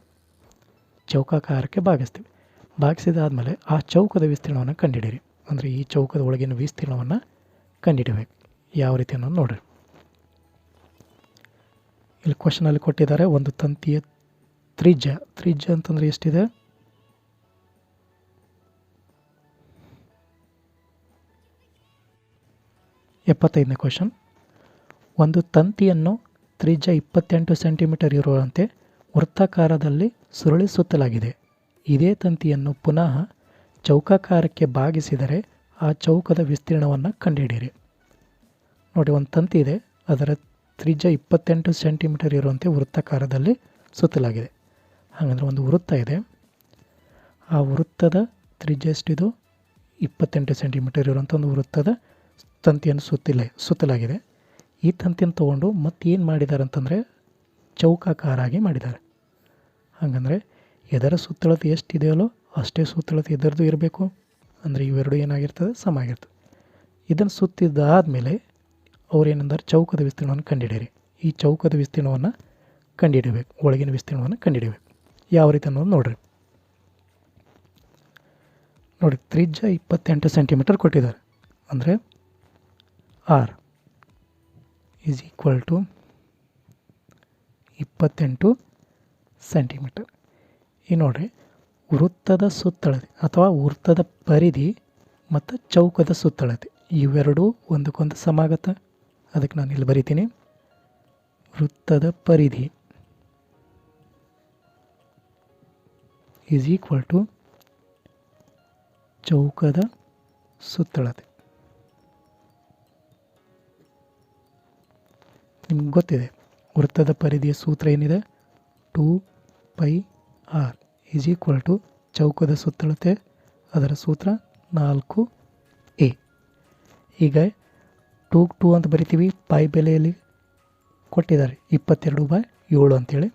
A: ಬಾಗಿಸಿದಾದಮೇಲೆ ಆ ಚೌಕದ ವಿಸ್ತೀರ್ಣವನ್ನು ಕಂಡುಹಿಡಿಯಿರಿ. ಅಂದರೆ ಈ ಚೌಕದ ಒಳಗಿನ ವಿಸ್ತೀರ್ಣವನ್ನು ಕಂಡುಹಿಡಿಯಬೇಕು. ಯಾವ ರೀತಿ ಅನ್ನೋದು ನೋಡಿರಿ. ಇಲ್ಲಿ ಕ್ವಶನಲ್ಲಿ ಕೊಟ್ಟಿದ್ದಾರೆ, ಒಂದು ತಂತಿಯ ತ್ರಿಜ್ಯ ಅಂತಂದರೆ ಎಷ್ಟಿದೆ? 75ನೇ ಕ್ವಶನ್. ಒಂದು ತಂತಿಯನ್ನು ತ್ರಿಜ್ಯ 28 ಸೆಂಟಿಮೀಟರ್ ಇರುವಂತೆ ವೃತ್ತಾಕಾರದಲ್ಲಿ ಸುರುಳಿ ಸುತ್ತಲಾಗಿದೆ. ಇದೇ ತಂತಿಯನ್ನು ಪುನಃ ಚೌಕಾಕಾರಕ್ಕೆ ಬಾಗಿಸಿದರೆ ಆ ಚೌಕದ ವಿಸ್ತೀರ್ಣವನ್ನು ಕಂಡುಹಿಡಿಯಿರಿ. ನೋಡಿ, ಒಂದು ತಂತಿ ಇದೆ, ಅದರ ತ್ರಿಜ್ಯ 28 ಸೆಂಟಿಮೀಟರ್ ಇರುವಂತೆ ವೃತ್ತಾಕಾರದಲ್ಲಿ ಸುತ್ತಲಾಗಿದೆ. ಹಾಗಂದರೆ ಒಂದು ವೃತ್ತ ಇದೆ, ಆ ವೃತ್ತದ ತ್ರಿಜ್ಯ ಎಷ್ಟಿದು? 28 ಸೆಂಟಿಮೀಟರ್ ಇರುವಂಥ ಒಂದು ವೃತ್ತದ ತಂತಿಯನ್ನು ಸುತ್ತಲಾಗಿದೆ. ಈ ತಂತಿಯನ್ನು ತೊಗೊಂಡು ಮತ್ತೇನು ಮಾಡಿದ್ದಾರೆ ಅಂತಂದರೆ ಚೌಕಾಕಾರ ಆಗಿ ಮಾಡಿದ್ದಾರೆ. ಹಾಗಂದರೆ ಎದರ ಸುತ್ತಳತೆ ಎಷ್ಟಿದೆಯಲ್ಲೋ ಅಷ್ಟೇ ಸುತ್ತಳತೆ ಇದರದ್ದು ಇರಬೇಕು. ಅಂದರೆ ಇವೆರಡು ಏನಾಗಿರ್ತದೆ? ಸಮ ಆಗಿರ್ತದೆ. ಇದನ್ನು ಸುತ್ತಿದ್ದಾದಮೇಲೆ ಅವ್ರು ಏನಂದರೆ ಚೌಕದ ವಿಸ್ತೀರ್ಣವನ್ನು ಕಂಡುಹಿಡಿಯಿರಿ. ಈ ಚೌಕದ ವಿಸ್ತೀರ್ಣವನ್ನು ಕಂಡುಹಿಡಿಯಬೇಕು, ಒಳಗಿನ ವಿಸ್ತೀರ್ಣವನ್ನು ಕಂಡುಹಿಡಿಯಬೇಕು. ಯಾವ ರೀತಿ ಅನ್ನೋದು ನೋಡಿರಿ. ನೋಡಿ, ತ್ರಿಜ್ಯ 28 ಸೆಂಟಿಮೀಟರ್ ಕೊಟ್ಟಿದ್ದಾರೆ. ಅಂದರೆ r is equal to 28 centimetre. ಈ ನೋಡಿರಿ, ವೃತ್ತದ ಸುತ್ತಳತೆ ಅಥವಾ ವೃತ್ತದ ಪರಿಧಿ ಮತ್ತು ಚೌಕದ ಸುತ್ತಳತೆ ಇವೆರಡೂ ಒಂದಕ್ಕೊಂದು ಸಮ ಆಗತ್ತೆ. ಅದಕ್ಕೆ ನಾನು ಇಲ್ಲಿ ಬರಿತೀನಿ, ವೃತ್ತದ ಪರಿಧಿ ಈಸ್ ಈಕ್ವಲ್ ಟು ಚೌಕದ ಸುತ್ತಳತೆ. ನಿಮ್ಗೆ ಗೊತ್ತಿದೆ ವೃತ್ತದ ಪರಿಧಿಯ ಸೂತ್ರ ಏನಿದೆ? 2πr ಈಸ್ ಈಕ್ವಲ್ ಟು ಚೌಕದ ಸುತ್ತಳತೆ, ಅದರ ಸೂತ್ರ 4a. ಈಗ 2 ಅಂತ ಬರಿತೀವಿ. ಪೈ ಬೆಲೆಯಲ್ಲಿ ಕೊಟ್ಟಿದ್ದಾರೆ 22/7 ಅಂತೇಳಿ,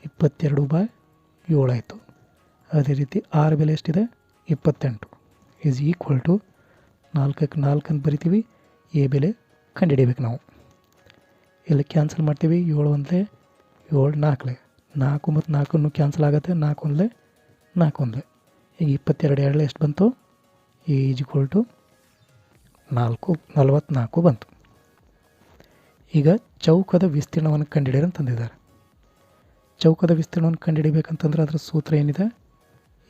A: 22/7 ಆಯಿತು. ಅದೇ ರೀತಿ ಆರ್ ಬೆಲೆ ಎಷ್ಟಿದೆ? 28 ಈಸ್ ಈಕ್ವಲ್ ಟು 4ಕ್ಕೆ 4 ಅಂತ ಬರಿತೀವಿ. ಎ ಬೆಲೆ ಕಂಡುಹಿಡಿಬೇಕು ನಾವು. ಇಲ್ಲಿ ಕ್ಯಾನ್ಸಲ್ ಮಾಡ್ತೀವಿ. 7 ಒಂದಲೇ 7 4 4 ಮತ್ತು 4 ಕ್ಯಾನ್ಸಲ್ ಆಗುತ್ತೆ. 4 ಒಂದಲೇ 4 ಒಂದಲೇ. ಈಗ 22 2 ಎಷ್ಟು ಬಂತು? ಎ ಈಸ್ ಈಕ್ವಲ್ ಟು 44 ಬಂತು. ಈಗ ಚೌಕದ ವಿಸ್ತೀರ್ಣವನ್ನು ಕಂಡುಹಿಡಿಯಿರಿ ಅಂತಂದಿದ್ದಾರೆ. ಚೌಕದ ವಿಸ್ತೀರ್ಣವನ್ನು ಕಂಡುಹಿಡಿಬೇಕಂತಂದ್ರೆ ಅದರ ಸೂತ್ರ ಏನಿದೆ?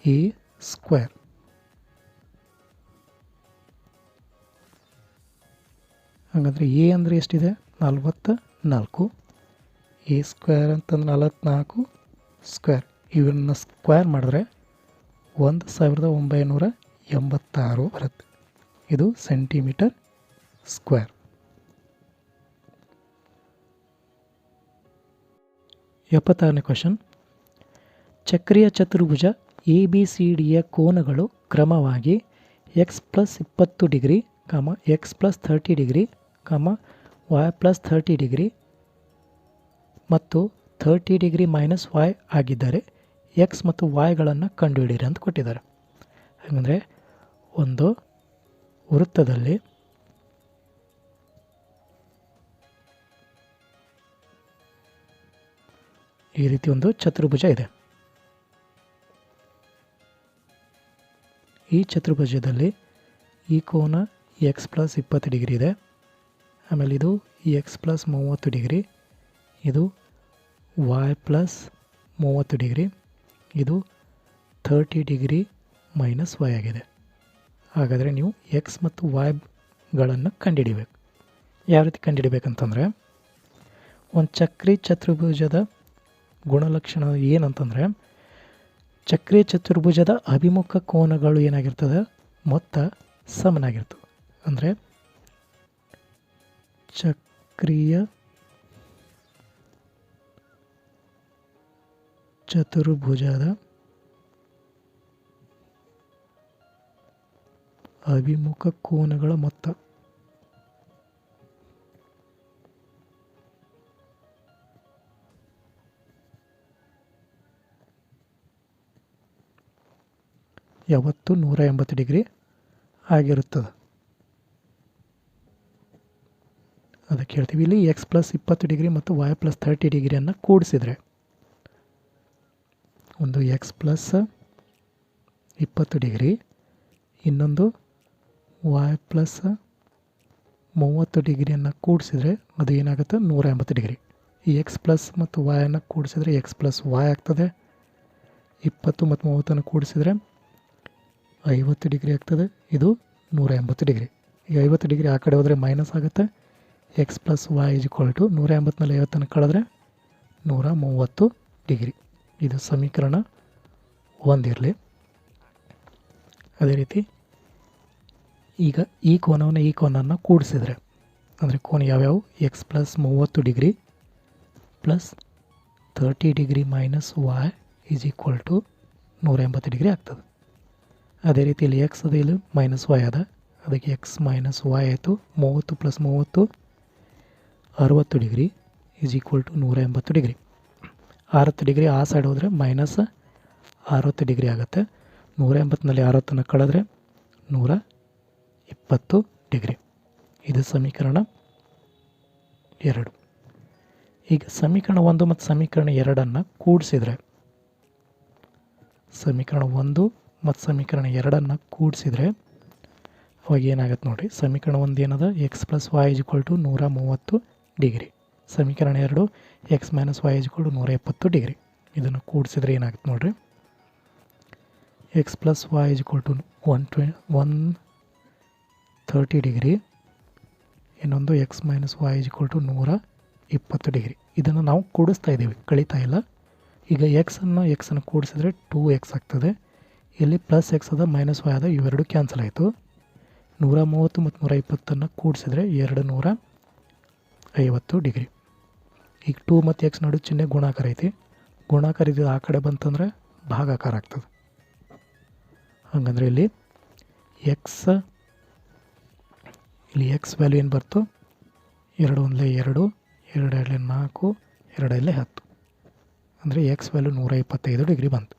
A: A square. ಹಾಗಾದರೆ ಎ ಅಂದರೆ ಎಷ್ಟಿದೆ? 44. ಎ ಸ್ಕ್ವೇರ್ ಅಂತಂದ್ರೆ 44 ಸ್ಕ್ವೇರ್. ಇವನ್ನ ಸ್ಕ್ವೇರ್ ಮಾಡಿದ್ರೆ 1986 ಬರುತ್ತೆ. ಇದು ಸೆಂಟಿಮೀಟರ್ ಸ್ಕ್ವೇರ್. 76ನೇ ಕ್ವಶನ್. ಚಕ್ರೀಯ ಚತುರ್ಭುಜ ABCDಯ ಕೋನಗಳು ಕ್ರಮವಾಗಿ x+20 degree, x+30 degree, y+30 degree ಮತ್ತು 30 ಡಿಗ್ರಿ ಮೈನಸ್ y ಆಗಿದ್ದರೆ x ಮತ್ತು yಗಳನ್ನು ಕಂಡುಹಿಡಿಯಿರಿ ಅಂತ ಕೊಟ್ಟಿದ್ದಾರೆ. ಹಾಗಂದರೆ ಒಂದು ವೃತ್ತದಲ್ಲಿ ಈ ರೀತಿ ಒಂದು ಚತುರ್ಭುಜ ಇದೆ. ಈ ಚತುರ್ಭುಜದಲ್ಲಿ ಈ ಕೋನ x+20 ಡಿಗ್ರಿ ಇದೆ. ಆಮೇಲೆ ಇದು x+30 ಡಿಗ್ರಿ, ಇದು y+30 ಡಿಗ್ರಿ, ಇದು 30 ಡಿಗ್ರಿ ಮೈನಸ್ y ಆಗಿದೆ. ಹಾಗಾದರೆ ನೀವು x ಮತ್ತು yಗಳನ್ನು ಕಂಡುಹಿಡಿಬೇಕು. ಯಾವ ರೀತಿ ಕಂಡುಹಿಡಿಬೇಕಂತಂದರೆ, ಒಂದು ಚಕ್ರೀಯ ಚತುರ್ಭುಜದ ಗುಣಲಕ್ಷಣ ಏನಂತಂದರೆ, ಚಕ್ರೀಯ ಚತುರ್ಭುಜದ ಅಭಿಮುಖ ಕೋನಗಳು ಏನಾಗಿರ್ತದೆ? ಮೊತ್ತ ಸಮನಾಗಿರ್ತದೆ. ಅಂದರೆ ಚಕ್ರೀಯ ಚತುರ್ಭುಜದ ಅಭಿಮುಖ ಕೋನಗಳ ಮೊತ್ತ ಯಾವತ್ತು 180 ಡಿಗ್ರಿ ಆಗಿರುತ್ತದೆ. ಅದಕ್ಕೆ ಹೇಳ್ತೀವಿ ಇಲ್ಲಿ ಎಕ್ಸ್ ಪ್ಲಸ್ 20 ಡಿಗ್ರಿ ಮತ್ತು ವೈ ಪ್ಲಸ್ 30 ಡಿಗ್ರಿಯನ್ನು ಕೂಡಿಸಿದರೆ, ಒಂದು ಎಕ್ಸ್ ಪ್ಲಸ್ 20 ಡಿಗ್ರಿ, ಇನ್ನೊಂದು ವೈ ಪ್ಲಸ್ 30 ಡಿಗ್ರಿಯನ್ನು ಕೂಡಿಸಿದರೆ ಅದು ಏನಾಗುತ್ತೆ 180 ಡಿಗ್ರಿ. ಈ ಎಕ್ಸ್ ಪ್ಲಸ್ ಮತ್ತು ವೈಯನ್ನು ಕೂಡಿಸಿದರೆ ಎಕ್ಸ್ ಪ್ಲಸ್ ವೈ ಆಗ್ತದೆ. 20 ಮತ್ತು 30 ಕೂಡಿಸಿದರೆ 50 ಡಿಗ್ರಿ ಆಗ್ತದೆ. ಇದು 180 ಡಿಗ್ರಿ. ಈ 50 ಡಿಗ್ರಿ ಆ ಕಡೆ ಹೋದರೆ ಮೈನಸ್ ಆಗುತ್ತೆ. X plus y is equal to 180ನಲ್ಲಿ 50 ಕಳೆದ್ರೆ 130 ಡಿಗ್ರಿ. ಇದು ಸಮೀಕರಣ 1 ಇರಲಿ. ಅದೇ ರೀತಿ ಈಗ ಈ ಕೋನವನ್ನು ಈ ಕೋನನ್ನು ಕೂಡಿಸಿದರೆ, ಅಂದರೆ ಕೋನ ಯಾವ್ಯಾವು, x plus 30 degree plus 30 degree minus y is equal to 180 degree ಆಗ್ತದೆ. ಅದೇ ರೀತಿ ಇಲ್ಲಿ ಎಕ್ಸ್ ಅದ, ಇಲ್ಲಿ ಮೈನಸ್ ವೈ ಅದ, ಅದಕ್ಕೆ ಎಕ್ಸ್ ಮೈನಸ್ ವೈ ಆಯಿತು. 30 plus 30 60 degree is equal to 180 degree. 60 degree ಆ ಸೈಡ್ ಹೋದರೆ ಮೈನಸ್ 60 ಡಿಗ್ರಿ ಆಗುತ್ತೆ. 180ನಲ್ಲಿ 60 ಕಳೆದ್ರೆ 120 ಡಿಗ್ರಿ. ಇದು ಸಮೀಕರಣ 2. ಈಗ ಸಮೀಕರಣ 1 ಮತ್ತು ಸಮೀಕರಣ 2 ಕೂಡಿಸಿದರೆ, ಸಮೀಕರಣ 1 ಮತ್ತು ಸಮೀಕರಣ 2 ಕೂಡಿಸಿದರೆ ಅವಾಗ ಏನಾಗುತ್ತೆ ನೋಡಿರಿ. ಸಮೀಕರಣ 1 ಏನದ, x plus y is equal to 130 degree. ಸಮೀಕರಣ 2 x minus y is equal to 120 degree. ಇದನ್ನು ಕೂಡಿಸಿದ್ರೆ ಏನಾಗುತ್ತೆ ನೋಡಿರಿ. X plus y is equal to 130 degree, ಇನ್ನೊಂದು x minus y is equal to 120 degree. ಇದನ್ನು ನಾವು ಕೂಡಿಸ್ತಾ ಇದ್ದೀವಿ, ಕಳೀತಾ ಇಲ್ಲ. ಈಗ ಎಕ್ಸನ್ನು ಕೂಡಿಸಿದ್ರೆ 2x ಆಗ್ತದೆ. ಇಲ್ಲಿ ಪ್ಲಸ್ ಎಕ್ಸ್ ಅದ, ಮೈನಸ್ ವೈ ಅದ, ಇವೆರಡು ಕ್ಯಾನ್ಸಲ್ ಆಯಿತು. 130 ಮತ್ತು 120 ಕೂಡಿಸಿದ್ರೆ 250 ಡಿಗ್ರಿ. ಈಗ 2 ಮತ್ತು ಎಕ್ಸ್ ನಡು ಚಿಹ್ನೆ ಗುಣಾಕಾರ ಐತಿ. ಗುಣಾಕಾರ ಇದು ಆ ಕಡೆ ಬಂತಂದರೆ ಭಾಗಾಕಾರ ಆಗ್ತದೆ. ಹಾಗಂದ್ರೆ ಇಲ್ಲಿ ಎಕ್ಸ್ ವ್ಯಾಲ್ಯೂ ಏನು ಬರ್ತು, 2 1 2, 2 2 4, 2 10. ಅಂದರೆ ಎಕ್ಸ್ ವ್ಯಾಲ್ಯೂ 125 ಡಿಗ್ರಿ ಬಂತು.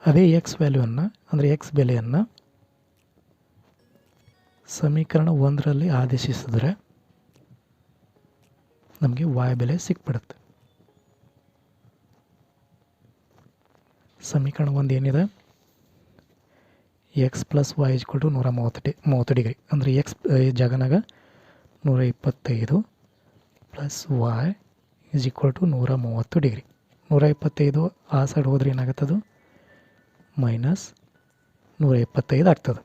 A: ಅದೇ ಎಕ್ಸ್ ವ್ಯಾಲ್ಯೂವನ್ನು, ಅಂದರೆ ಎಕ್ಸ್ ಬೆಲೆಯನ್ನು ಸಮೀಕರಣ 1ರಲ್ಲಿ ಆದೇಶಿಸಿದ್ರೆ ನಮಗೆ ವಾಯ್ ಬೆಲೆ ಸಿಕ್ಬಿಡುತ್ತೆ. ಸಮೀಕರಣ 1 ಏನಿದೆ, x plus y is equal to 130 degree. ಅಂದರೆ ಎಕ್ಸ್ ಜಾಗನಾಗ 125 plus y is equal to 130 degree. 125 ಆ ಸೈಡ್ ಹೋದ್ರೆ ಏನಾಗುತ್ತದು, ಮೈನಸ್ 125 ಆಗ್ತದೆ.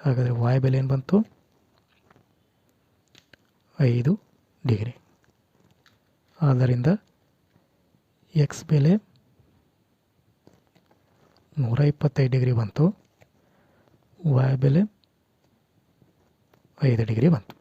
A: ಹಾಗಾದರೆ ವಾಯ್ ಬೆಲೆ ಏನು ಬಂತು, 5 ಡಿಗ್ರಿ. ಆದ್ದರಿಂದ ಎಕ್ಸ್ ಬೆಲೆ 125 ಡಿಗ್ರಿ ಬಂತು, ವಾಯ್ ಬೆಲೆ 5 ಡಿಗ್ರಿ ಬಂತು.